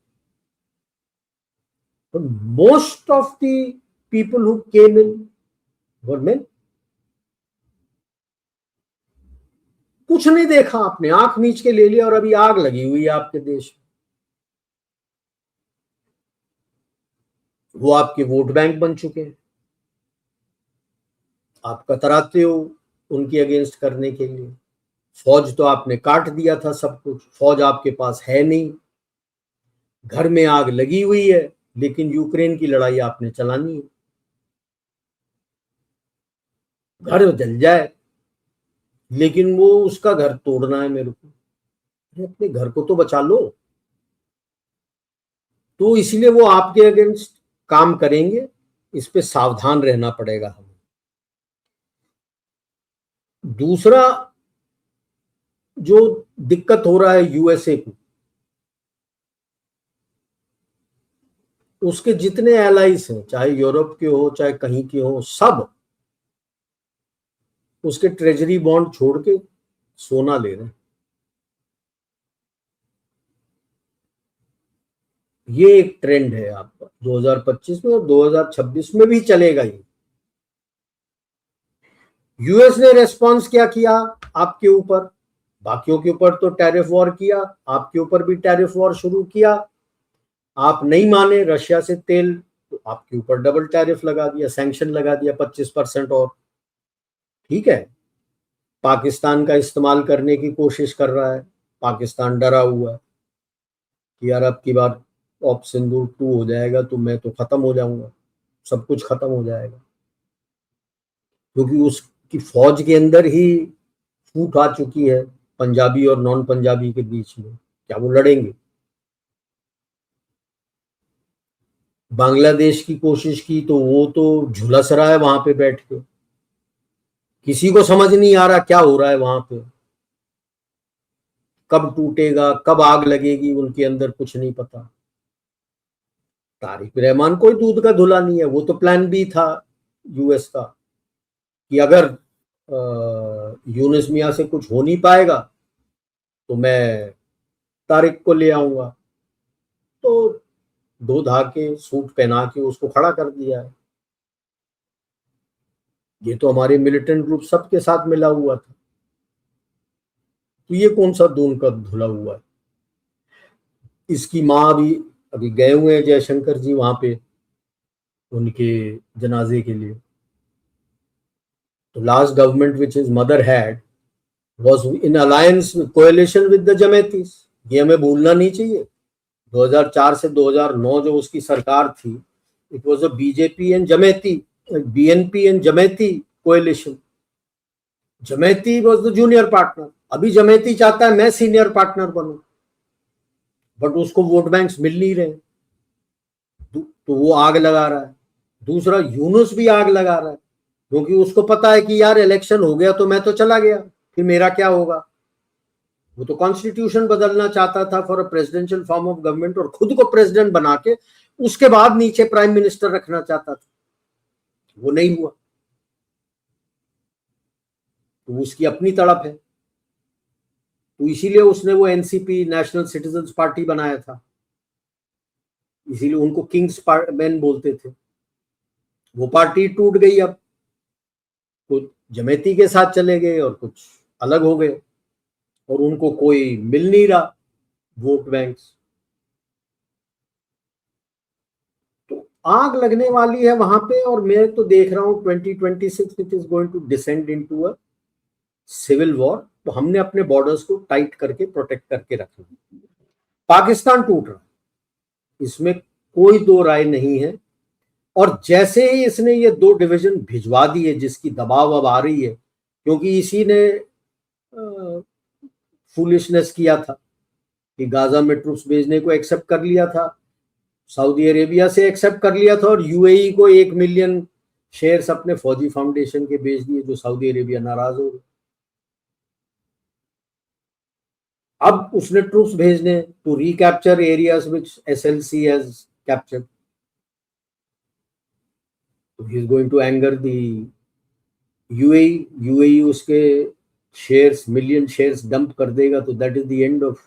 Most of the people who came in were main. कुछ नहीं देखा आपने, आंख मीच के ले लिया, और अभी आग लगी हुई है आपके देश में। वो आपके वोट बैंक बन चुके हैं, आप कतराते हो उनके अगेंस्ट करने के लिए। फौज तो आपने काट दिया था, सब कुछ, फौज आपके पास है नहीं। घर में आग लगी हुई है लेकिन यूक्रेन की लड़ाई आपने चलानी है। घर जल जाए लेकिन वो उसका घर तोड़ना है मेरे को, अपने घर को तो बचा लो। तो इसलिए वो आपके अगेंस्ट काम करेंगे, इस पे सावधान रहना पड़ेगा हमें। दूसरा जो दिक्कत हो रहा है यूएसए को, उसके जितने एलाइज हैं, चाहे यूरोप के हो चाहे कहीं के हो, सब उसके ट्रेजरी बॉन्ड छोड़ के सोना ले रहे हैं। ये एक ट्रेंड है आपका 2025 में, और 2026 में भी चलेगा ये। यूएस ने रेस्पॉन्स क्या किया आपके ऊपर, बाकियों के ऊपर तो टैरिफ वॉर किया, आपके ऊपर भी टैरिफ वॉर शुरू किया। आप नहीं माने रशिया से तेल, तो आपके ऊपर डबल टैरिफ लगा दिया, सैंक्शन लगा दिया 25% और। ठीक है, पाकिस्तान का इस्तेमाल करने की कोशिश कर रहा है, पाकिस्तान डरा हुआ है कि यार अब की बार ऑप सिंदूर 2 हो जाएगा तो मैं तो खत्म हो जाऊंगा, सब कुछ खत्म हो जाएगा, क्योंकि उसकी फौज के अंदर ही फूट आ चुकी है पंजाबी और नॉन पंजाबी के बीच में। क्या वो लड़ेंगे? बांग्लादेश की कोशिश की तो वो तो झुलस रहा है वहां पे बैठ के, किसी को समझ नहीं आ रहा क्या हो रहा है वहां पे, कब टूटेगा कब आग लगेगी उनके अंदर कुछ नहीं पता। तारिक रहमान कोई दूध का धुला नहीं है, वो तो प्लान बी था यूएस का कि अगर यूनुस मियां से कुछ हो नहीं पाएगा तो मैं तारिक को ले आऊंगा, तो दो धाके सूट पहना के उसको खड़ा कर दिया है। ये तो हमारे मिलिटेंट ग्रुप सबके साथ मिला हुआ था, तो ये कौन सा दूध का धुला हुआ है? इसकी माँ भी अभी गए हुए हैं जयशंकर जी वहां पे उनके जनाजे के लिए। तो last government which is mother had was in alliance coalition with the Jamaatis, ये हमें भूलना नहीं चाहिए। 2004 से 2009 जो उसकी सरकार थी, it was a BJP and Jamaati, BNP and Jamaati coalition. Jamaati was the junior partner, अभी जमेती चाहता है मैं सीनियर पार्टनर बनूं, बट उसको वोट बैंक्स मिल नहीं रहे, तो वो आग लगा रहा है। दूसरा यूनुस भी आग लगा रहा है, क्योंकि उसको पता है कि यार इलेक्शन हो गया तो मैं तो चला गया, फिर मेरा क्या होगा। वो तो कॉन्स्टिट्यूशन बदलना चाहता था for a presidential form of government, और खुद को प्रेसिडेंट बना के उसके बाद नीचे प्राइम मिनिस्टर रखना चाहता था, वो नहीं हुआ। तो उसकी अपनी तड़प है, तो इसीलिए उसने वो एनसीपी नेशनल सिटीजन्स पार्टी बनाया था, इसीलिए उनको किंग्स मैन बोलते थे। वो पार्टी टूट गई, अब कुछ जमेती के साथ चले गए और कुछ अलग हो गए, और उनको कोई मिल नहीं रहा वोट बैंक्स। तो आग लगने वाली है वहां पे, और मैं तो देख रहा हूं 2026 it is going to descend into a civil war. तो हमने अपने बॉर्डर्स को टाइट करके प्रोटेक्ट करके रखना। पाकिस्तान टूट रहा है, इसमें कोई दो राय नहीं है। और जैसे ही इसने ये 2 डिवीजन भिजवा दिए, जिसकी दबाव अब आ रही है, क्योंकि इसी ने फूलिशनेस किया था कि गाजा में ट्रूप्स भेजने को एक्सेप्ट कर लिया था, सऊदी अरेबिया से एक्सेप्ट कर लिया था, और यूएई को 1 मिलियन शेयर्स अपने फौजी फाउंडेशन के भेज दिए, जो सऊदी अरेबिया नाराज हो गए। अब उसने ट्रूप्स भेजने to recapture areas which SLC has captured, तो he is going to anger the UAE उसके शेयर्स, मिलियन शेयर्स डंप कर देगा, तो that is the end of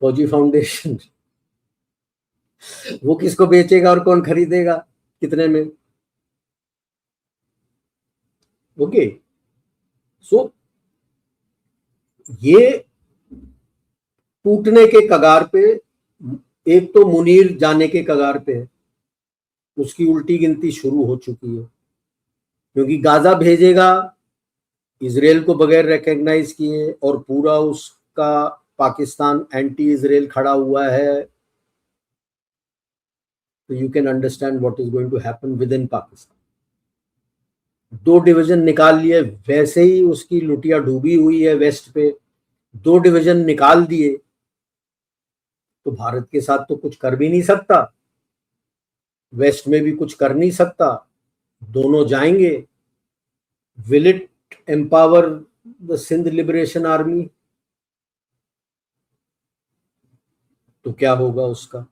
Fauji foundation. वो किसको बेचेगा और कौन खरीदेगा कितने में? ओके, सो ये टूटने के कगार पे, एक तो मुनीर जाने के कगार पे है, उसकी उल्टी गिनती शुरू हो चुकी है, क्योंकि गाजा भेजेगा इजराइल को बगैर रिकॉग्नाइज किए, और पूरा उसका पाकिस्तान एंटी इजराइल खड़ा हुआ है, तो you can understand what is going to happen within Pakistan. 2 division निकाल लिए, वैसे ही उसकी लुटिया डूबी हुई है वेस्ट पे, 2 डिवीजन निकाल दिए, तो भारत के साथ तो कुछ कर भी नहीं सकता, वेस्ट में भी कुछ कर नहीं सकता, दोनों जाएंगे। Will it empower the Sindh Liberation Army? तो क्या होगा उसका?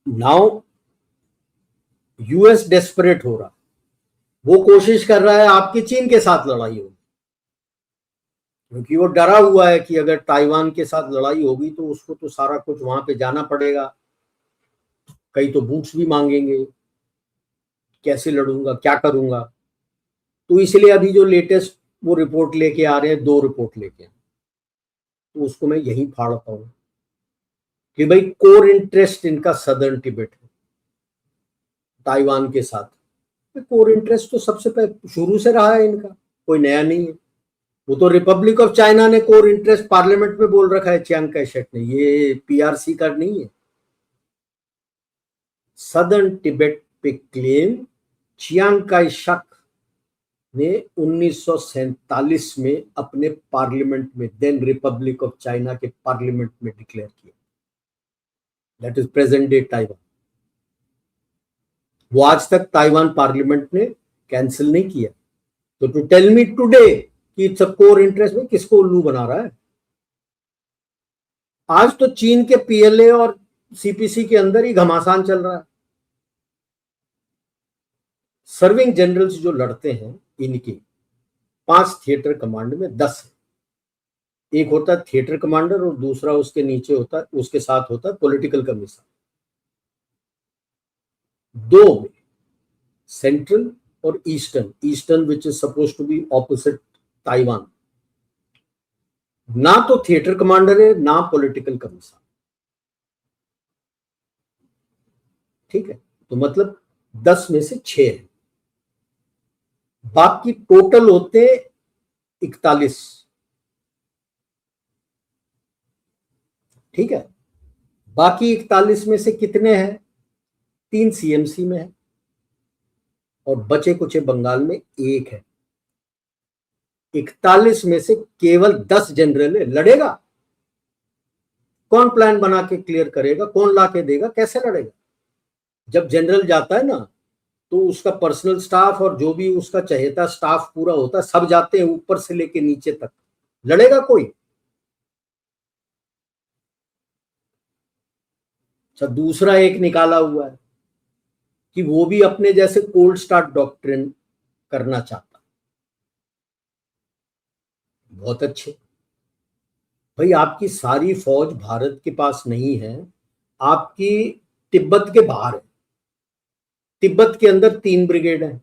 नाउ यूएस डेस्परेट हो रहा, वो कोशिश कर रहा है आपकी चीन के साथ लड़ाई होगी, क्योंकि वो डरा हुआ है कि अगर ताइवान के साथ लड़ाई होगी तो उसको तो सारा कुछ वहां पे जाना पड़ेगा, कई तो बूट्स भी मांगेंगे, कैसे लड़ूंगा क्या करूंगा। तो इसलिए अभी जो लेटेस्ट वो रिपोर्ट लेके आ रहे हैं, 2 रिपोर्ट लेके, तो उसको मैं यही फाड़ता हूं कि भाई कोर इंटरेस्ट इनका सदर्न तिब्बत है ताइवान के साथ। कोर इंटरेस्ट तो सबसे पहले शुरू से रहा है इनका, कोई नया नहीं है। वो तो रिपब्लिक ऑफ चाइना ने कोर इंटरेस्ट पार्लियामेंट में बोल रखा है चियांग काई शेक ने, ये पीआरसी का नहीं है। सदर्न तिब्बत पे क्लेम चियांग काई शेक ने 1947 में अपने पार्लियामेंट में, देन रिपब्लिक ऑफ चाइना के पार्लियामेंट में डिक्लेयर किया, that is present day Taiwan. वो आज तक ताइवान पार्लियामेंट ने कैंसिल नहीं किया। तो टू टेल मी टुडे कि इट्स अ कोर इंटरेस्ट में, किसको उल्लू बना रहा है? आज तो चीन के पीएलए और सीपीसी के अंदर ही घमासान चल रहा है। सर्विंग जनरल्स जो लड़ते हैं इनके 5 थिएटर कमांड में 10 है। एक होता है थिएटर कमांडर और दूसरा उसके नीचे होता है, उसके साथ होता है पॉलिटिकल कमिश्नर। 2 में सेंट्रल और eastern which is suppose to be opposite Taiwan, ना तो थिएटर कमांडर है ना पॉलिटिकल कमिश्नर। ठीक है, तो मतलब 10 में से 6 है, बाकी टोटल होते 41। ठीक है, बाकी 41 में से कितने हैं? 3 सीएमसी में है और बचे कुछ बंगाल में 1 है। 41 में से केवल 10 जनरल है। लड़ेगा कौन? प्लान बना के क्लियर करेगा? कौन ला के देगा? कैसे लड़ेगा? जब जनरल जाता है ना तो उसका पर्सनल स्टाफ और जो भी उसका चहेता स्टाफ पूरा होता है, सब जाते हैं ऊपर से लेके नीचे तक। लड़ेगा कोई? अच्छा, दूसरा एक निकाला हुआ है कि वो भी अपने जैसे कोल्ड स्टार्ट डॉक्ट्रिन करना चाहता। बहुत अच्छे भाई, आपकी सारी फौज भारत के पास नहीं है, आपकी तिब्बत के बाहर है। तिब्बत के अंदर 3 ब्रिगेड है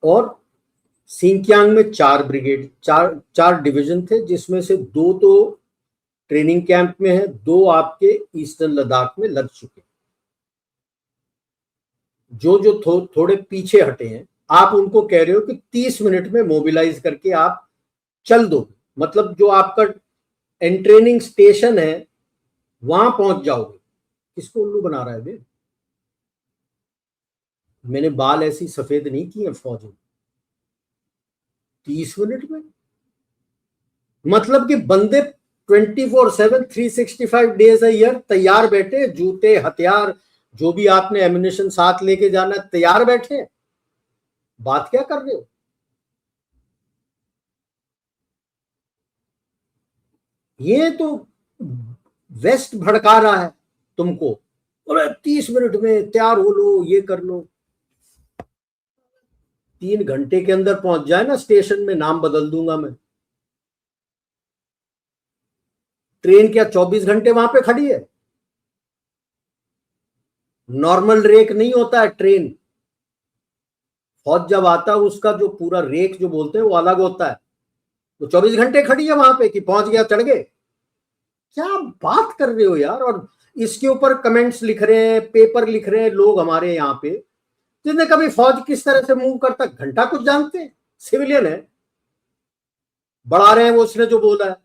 और सिंकियांग में 4 ब्रिगेड, 4 डिवीजन थे, जिसमें से 2 तो ट्रेनिंग कैंप में है, 2 आपके ईस्टर्न लद्दाख में लग चुके। जो थोड़े पीछे हटे हैं, आप उनको कह रहे हो कि 30 मिनट में मोबिलाइज करके आप चल दो, मतलब जो आपका एंट्रेनिंग स्टेशन है वहां पहुंच जाओगे। किसको उल्लू बना रहा है बे? मैंने बाल ऐसी सफेद नहीं किए फौज में। 30 मिनट में मतलब कि बंदे 24/7 365 डेज अ ईयर तैयार बैठे, जूते हथियार जो भी आपने एम्युनिशन साथ लेके जाना तैयार बैठे। बात क्या कर रहे हो? ये तो वेस्ट भड़का रहा है तुमको, और 30 मिनट में तैयार हो लो, ये कर लो। 3 घंटे के अंदर पहुंच जाए ना स्टेशन में, नाम बदल दूंगा मैं। ट्रेन क्या 24 घंटे वहां पे खड़ी है? नॉर्मल रेक नहीं होता है ट्रेन। फौज जब आता है उसका जो पूरा रेक जो बोलते हैं वो अलग होता है। तो 24 घंटे खड़ी है वहां पे कि पहुंच गया, चढ़ गए? क्या बात कर रहे हो यार? और इसके ऊपर कमेंट्स लिख रहे हैं, पेपर लिख रहे हैं लोग हमारे यहाँ पे, जिन्हें कभी फौज किस तरह से मूव करता घंटा कुछ जानते हैं? सिविलियन है, बढ़ा रहे हैं वो, उसने जो बोला है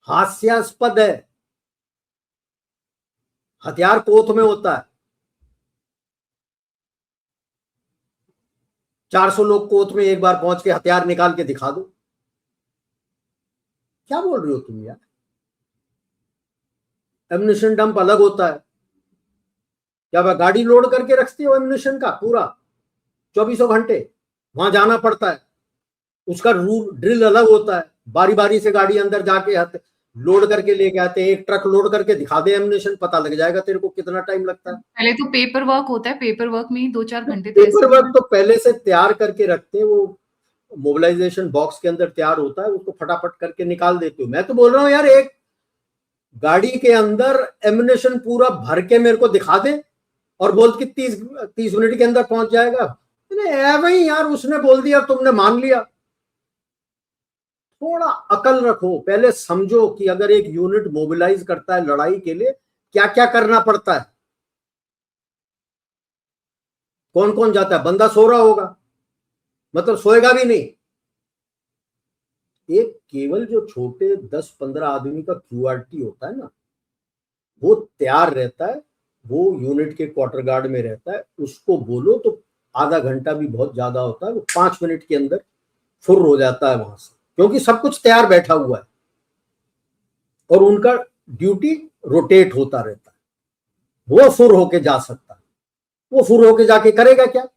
हास्यास्पद है। हथियार कोथ में होता है, 400 लोग कोथ में एक बार पहुंच के हथियार निकाल के दिखा दो। क्या बोल रहे हो तुम यार? एम्युनिशन डंप अलग होता है। क्या वह गाड़ी लोड करके रखती हो एम्युनिशन का पूरा 24 घंटे? वहां जाना पड़ता है, उसका रूल ड्रिल अलग होता है। बारी बारी से गाड़ी अंदर जाके लोड करके लेके आते हैं। एक ट्रक लोड करके दिखा दे एम्युनिशन, पता लग जाएगा तेरे को कितना टाइम लगता है। पहले तो पेपर वर्क होता है, पेपर वर्क में ही 2-4 घंटे पेपर वर्क तो पहले से तैयार करके रखते हैं, वो मोबिलाइजेशन बॉक्स के अंदर तैयार होता है, उसको फटाफट करके निकाल देते हो। मैं तो बोल रहा हूँ यार, एक गाड़ी के अंदर एम्युनिशन पूरा भर के मेरे को दिखा दे और बोल कि 30 मिनट के अंदर पहुंच जाएगा। भाई यार, उसने बोल दिया तुमने मान लिया। थोड़ा अकल रखो, पहले समझो कि अगर एक यूनिट मोबिलाइज करता है लड़ाई के लिए क्या क्या करना पड़ता है। कौन कौन जाता है? बंदा सो रहा होगा, मतलब सोएगा भी नहीं। एक केवल जो छोटे 10-15 आदमी का क्यूआरटी होता है ना, वो तैयार रहता है, वो यूनिट के क्वार्टर गार्ड में रहता है। उसको बोलो तो आधा घंटा भी बहुत ज्यादा होता है, वो 5 मिनट के अंदर फुर हो जाता है वहां से, क्योंकि सब कुछ तैयार बैठा हुआ है और उनका ड्यूटी रोटेट होता रहता है। वो फुर होके जा सकता है, वो फुर होके जाके करेगा क्या?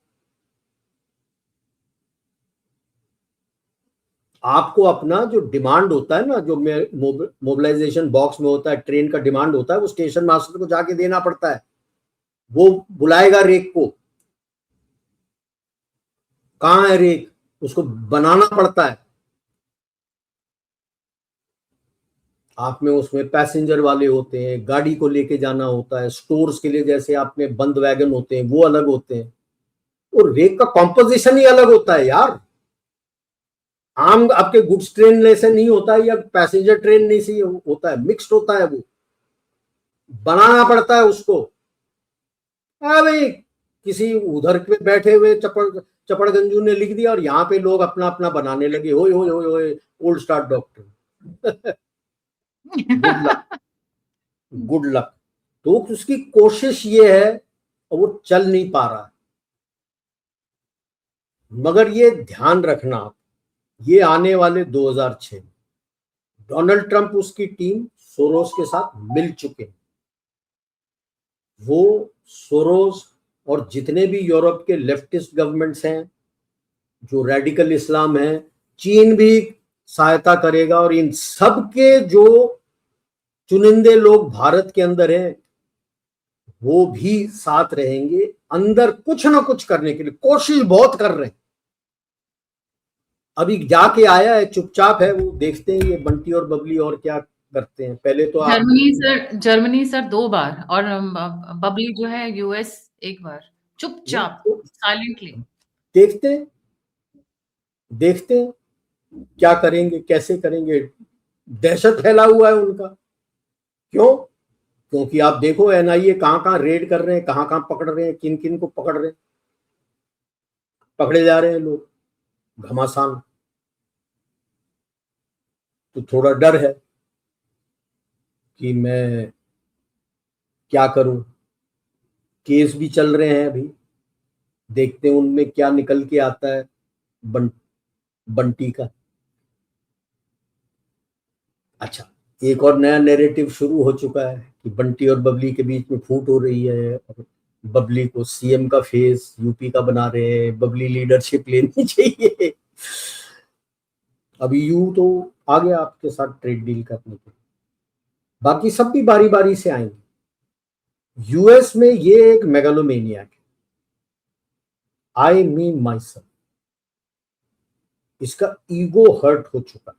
आपको अपना जो डिमांड होता है ना, जो मोबिलाइजेशन बॉक्स में होता है, ट्रेन का डिमांड होता है, वो स्टेशन मास्टर को जाके देना पड़ता है। वो बुलाएगा रेक को, कहाँ है रेक, उसको बनाना पड़ता है। आप में उसमें पैसेंजर वाले होते हैं, गाड़ी को लेके जाना होता है, स्टोर्स के लिए जैसे आप में बंद वैगन होते हैं वो अलग होते हैं, और रेक का कॉम्पोजिशन ही अलग होता है यार। आम आपके गुड्स ट्रेन जैसे नहीं होता है, या पैसेंजर ट्रेन नहीं से होता है, मिक्स्ड होता है। वो बनाना पड़ता है उसको। हाँ भाई, किसी उधर पे बैठे हुए चपड़गंजू ने लिख दिया और यहाँ पे लोग अपना अपना बनाने लगे, होय होय होय होय, old star doctor. Good luck, good luck. तो उसकी कोशिश ये है और वो चल नहीं पा रहा है। मगर ये ध्यान रखना आप, ये आने वाले 2006 डोनाल्ड ट्रंप उसकी टीम सोरोस के साथ मिल चुके हैं। वो सोरोस और जितने भी यूरोप के लेफ्टिस्ट गवर्नमेंट्स हैं, जो रेडिकल इस्लाम है, चीन भी सहायता करेगा, और इन सब के जो चुनिंदे लोग भारत के अंदर हैं वो भी साथ रहेंगे, अंदर कुछ ना कुछ करने के लिए कोशिश बहुत कर रहे हैं। अभी जाके आया है, चुपचाप है वो, देखते हैं ये बंटी और बबली और क्या करते हैं। पहले तो आप जर्मनी सर 2 बार, और बबली जो है यूएस 1 बार, चुपचाप साइलेंटली। देखते हैं, देखते हैं क्या करेंगे, कैसे करेंगे। दहशत फैला हुआ है उनका। क्यों? क्योंकि आप देखो एनआईए कहां कहां रेड कर रहे हैं, कहां कहां पकड़ रहे हैं, किन किन को पकड़ रहे हैं, पकड़े जा रहे हैं लोग घमासान। तो थोड़ा डर है कि मैं क्या करूं। केस भी चल रहे हैं अभी, देखते हैं उनमें क्या निकल के आता है बंटी का। अच्छा, एक और नया नैरेटिव शुरू हो चुका है कि बंटी और बबली के बीच में फूट हो रही है, और बबली को सीएम का फेस यूपी का बना रहे हैं, बबली लीडरशिप लेनी चाहिए। अभी यू तो आ गया आपके साथ ट्रेड डील करने के लिए, बाकी सब भी बारी बारी से आएंगे। यूएस में ये एक मेगालोमेनिया है, आई मीन माई सेल्फ, इसका ईगो हर्ट हो चुका है,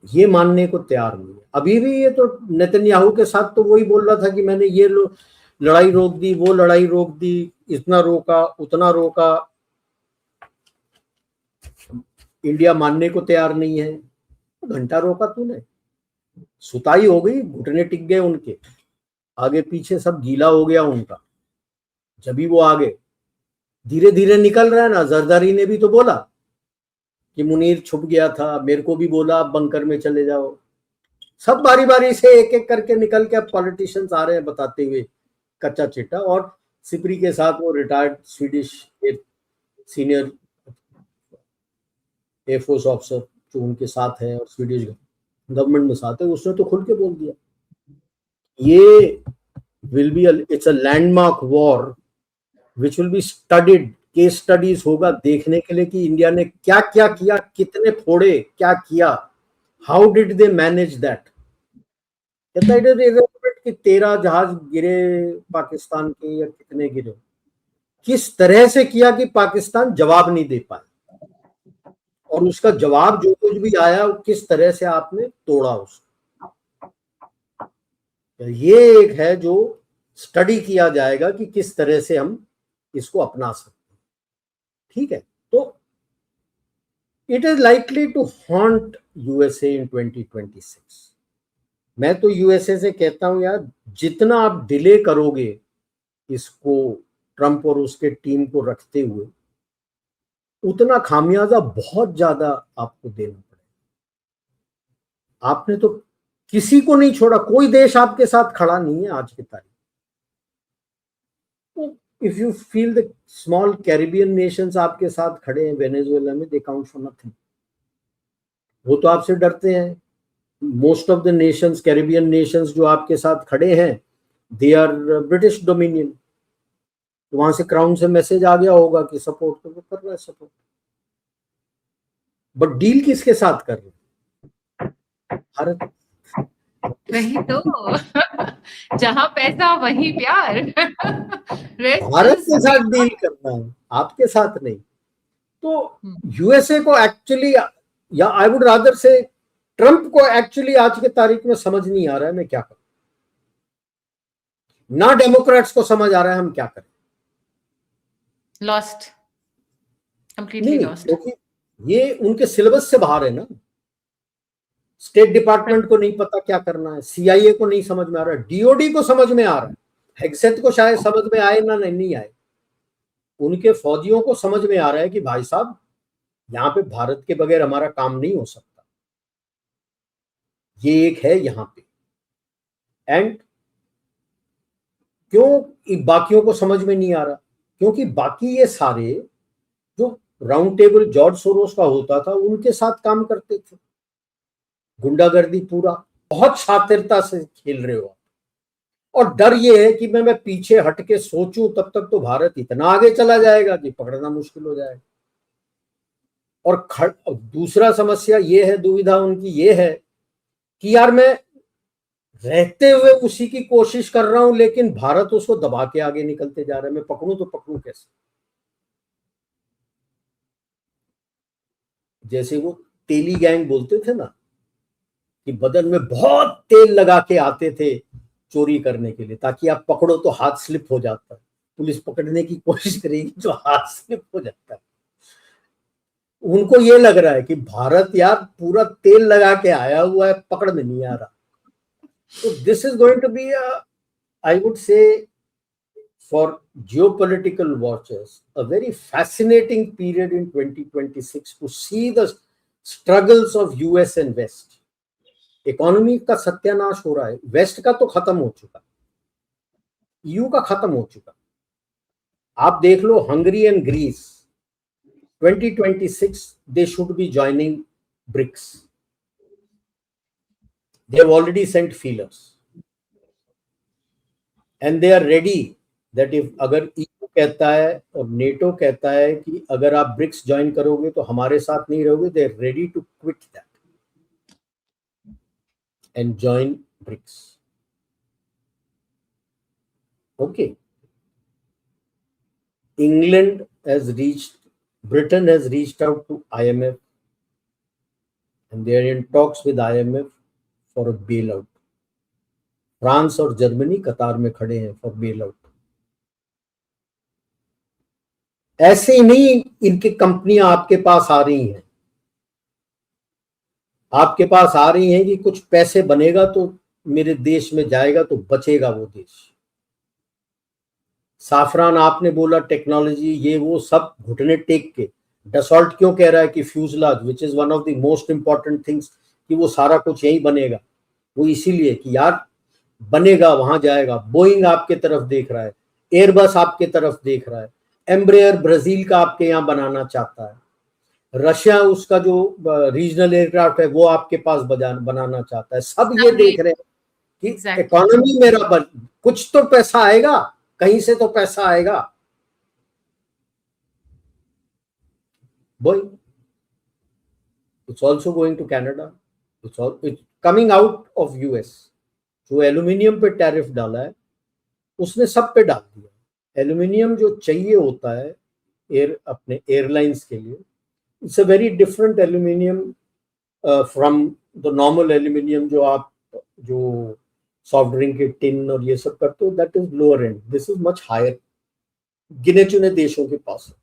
ये मानने को तैयार नहीं है अभी भी। ये तो नेतन्याहू के साथ तो वही बोल रहा था कि मैंने ये लड़ाई रोक दी, वो लड़ाई रोक दी, इतना रोका उतना रोका। इंडिया मानने को तैयार नहीं है। घंटा रोका तूने, सुताई हो गई, घुटने टिक गए उनके, आगे पीछे सब गीला हो गया उनका, जब भी वो आगे धीरे धीरे निकल रहा है ना। जरदारी ने भी तो बोला कि मुनीर छुप गया था, मेरे को भी बोला आप बंकर में चले जाओ। सब बारी बारी से एक एक करके निकल के अब पॉलिटिशियंस आ रहे हैं बताते हुए कच्चा चिट्टा। और सिपरी के साथ वो retired Swedish senior air force officer जो उनके साथ है और स्वीडिश गवर्नमेंट में साथ है, उसने तो खुल के बोल दिया ये will be it's a landmark war which will be studied. Case studies होगा देखने के लिए कि इंडिया ने क्या क्या किया, कितने फोड़े, क्या किया, how did they manage that. कहता है कि 13 जहाज गिरे पाकिस्तान के, या कितने गिरे, किस तरह से किया कि पाकिस्तान जवाब नहीं दे पाया, और उसका जवाब जो कुछ भी आया किस तरह से आपने तोड़ा उसको। ये एक है जो स्टडी किया जाएगा कि किस तरह से हम इसको अपना सकते हैं, ठीक है। तो it is likely to haunt USA in 2026। मैं तो यूएसए से कहता हूं यार, जितना आप डिले करोगे इसको, ट्रंप और उसके टीम को रखते हुए, उतना खामियाजा बहुत ज्यादा आपको देना पड़ेगा। आपने तो किसी को नहीं छोड़ा, कोई देश आपके साथ खड़ा नहीं है आज की तारीख। If you feel the small Caribbean Nations आपके साथ खड़े हैं वेनेजुएला में, दे काउंट फॉर नथिंग। वो तो आपसे डरते हैं। Most of the Nations, Caribbean Nations जो आपके साथ खड़े हैं, दे आर ब्रिटिश डोमिनियन। तो वहां से क्राउन से मैसेज आ गया होगा कि सपोर्ट, तो वो कर रहा है सपोर्ट। बट डील किसके साथ कर रहे हैं? भारत। वही तो जहां पैसा वही प्यार। भारत के साथ डील करना है, आपके साथ नहीं। तो यूएसए को एक्चुअली, या आई वुड रादर से ट्रंप को एक्चुअली आज के तारीख में समझ नहीं आ रहा है मैं क्या करूं, ना डेमोक्रेट्स को समझ आ रहा है हम क्या करें। Lost, completely lost. क्योंकि ये उनके सिलेबस से बाहर है ना। स्टेट डिपार्टमेंट को नहीं पता क्या करना है, सीआईए को नहीं समझ में आ रहा है, डीओडी को समझ में आ रहा है, हेग्सेट को शायद समझ में आए ना नहीं आए, उनके फौजियों को समझ में आ रहा है कि भाई साहब यहाँ पे भारत के बगैर हमारा काम नहीं हो सकता। ये एक है यहाँ पे। एंड क्यों बाकियों को समझ में नहीं आ रहा? क्योंकि बाकी ये सारे जो राउंड टेबल जॉर्ज सोरोस का होता था उनके साथ काम करते थे। गुंडागर्दी पूरा, बहुत शातिरता से खेल रहे हो। और डर ये है कि मैं पीछे हट के सोचूं तब तक तो भारत इतना आगे चला जाएगा कि पकड़ना मुश्किल हो जाएगा। और दूसरा समस्या ये है, दुविधा उनकी ये है कि यार मैं रहते हुए उसी की कोशिश कर रहा हूं, लेकिन भारत उसको दबा के आगे निकलते जा रहा है। मैं पकड़ूं तो पकड़ूं कैसे? जैसे वो तेली गैंग बोलते थे ना कि बदन में बहुत तेल लगा के आते थे चोरी करने के लिए, ताकि आप पकड़ो तो हाथ स्लिप हो जाता है। पुलिस पकड़ने की कोशिश करेगी तो हाथ स्लिप हो जाता है। उनको ये लग रहा है कि भारत यार पूरा तेल लगा के आया हुआ है, पकड़ में नहीं आ रहा। तो this is going to be, I would say, for geopolitical watchers, a very fascinating period in 2026 to see the struggles of US and West. Economy का सत्यानाश हो रहा है। वेस्ट का तो खत्म हो चुका, ईयू का खत्म हो चुका। आप देख लो Hungary and Greece, 2026 they should be joining BRICS. They have already sent feelers and they are ready that if अगर ईयू कहता है और नेटो कहता है कि अगर आप ब्रिक्स ज्वाइन करोगे तो हमारे साथ नहीं रहोगे, they are ready to quit that and join BRICS. Okay. Britain has reached out to IMF and they are in talks with IMF for a bailout. France और जर्मनी कतार में खड़े हैं फॉर बेल आउट। ऐसे ही नहीं इनकी कंपनियां आपके पास आ रही हैं, आपके पास आ रही हैं कि कुछ पैसे बनेगा तो मेरे देश में जाएगा तो बचेगा वो देश। साफरान आपने बोला टेक्नोलॉजी ये वो सब घुटने टेक के। डसॉल्ट क्यों कह रहा है कि fuselage which is one of the most important things कि वो सारा कुछ यही बनेगा, वो इसीलिए कि यार बनेगा वहां जाएगा। बोइंग आपके तरफ देख रहा है, एयरबस आपके तरफ देख रहा है, एम्ब्रेयर ब्राजील का आपके यहाँ बनाना चाहता है, रशिया उसका जो रीजनल एयरक्राफ्ट है वो आपके पास बनाना चाहता है। सब ये देख रहे हैं कि इकोनॉमी मेरा कुछ तो पैसा आएगा, कहीं से तो पैसा आएगा। Boeing it's also going to Canada, it's coming out of US. जो एल्यूमिनियम पे टैरिफ डाला है उसने सब पे डाल दिया। एल्यूमिनियम जो चाहिए होता है अपने एयरलाइंस के लिए, it's a very different aluminium from the normal aluminium जो आप जो सॉफ्ट ड्रिंक के टिन और ये सब करते हो, that is lower end, this is much higher. गिने चुने देशों के पास है,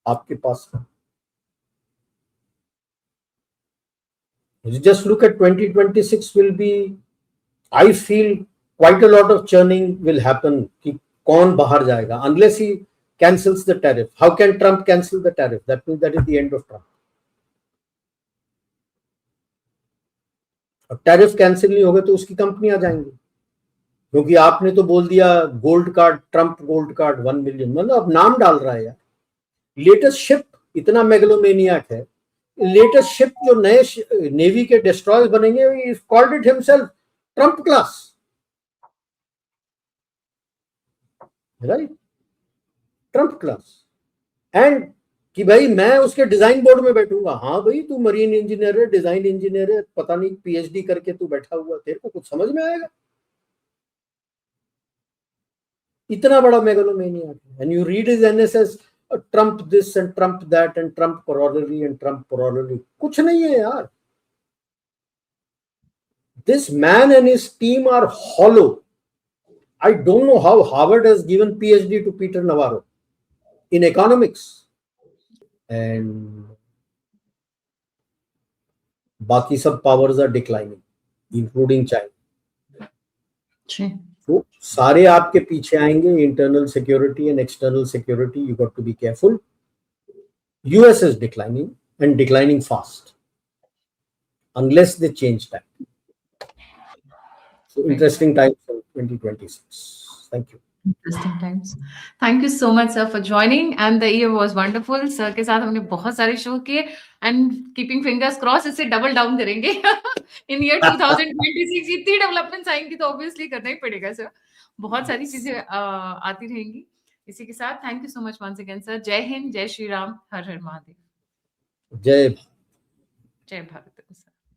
आपके पास है। Just look at 2026 will be, I feel quite a lot of churning will happen कि कौन बाहर जाएगा unless he cancels the tariff. How can Trump cancel the tariff? That means that is the end of Trump. अब tariff cancel नहीं होगा तो उसकी company आ जाएंगी, क्योंकि आपने तो बोल दिया gold card, Trump gold card 1 million, मतलब अब नाम डाल रहा है यार। लेटेस्ट शिप इतना मेगलोमेनियाक है, लेटेस्ट शिप जो नए नेवी के डिस्ट्रॉयर्स बनेंगे, he called it himself Trump class, right, Trump class. And कि भाई मैं उसके डिजाइन बोर्ड में बैठूंगा। हाँ भाई, तू मरीन इंजीनियर है, डिजाइन इंजीनियर है, पता नहीं पीएचडी करके तू बैठा हुआ, तेरे को कुछ समझ में आएगा? इतना बड़ा मेगलोमेनिया है। And you read his NSS, Trump this and Trump that and Trump corollary and Trump corollary, कुछ नहीं है यार। This man and his team are hollow. I don't know how Harvard has given PhD to Peter Navarro in economics, and बाकी सब powers are declining, including China. तो सारे आपके पीछे आएंगे, internal security and external security. You got to be careful. US is declining and declining fast unless they change that. So interesting times in 2026. Thank you. Interesting times. Thank you so much, sir, for joining. And the year was wonderful. Sir के साथ हमने बहुत सारे show किए, and keeping fingers crossed इससे double down करेंगे in year 2026। इतनी developments आएंगी तो ऑब्वियसली करना ही पड़ेगा सर। बहुत सारी चीजें आती रहेंगी। इसी के साथ thank you so much once again sir. जय हिंद, जय श्री राम, हर हर महादेव। जय जय भारत।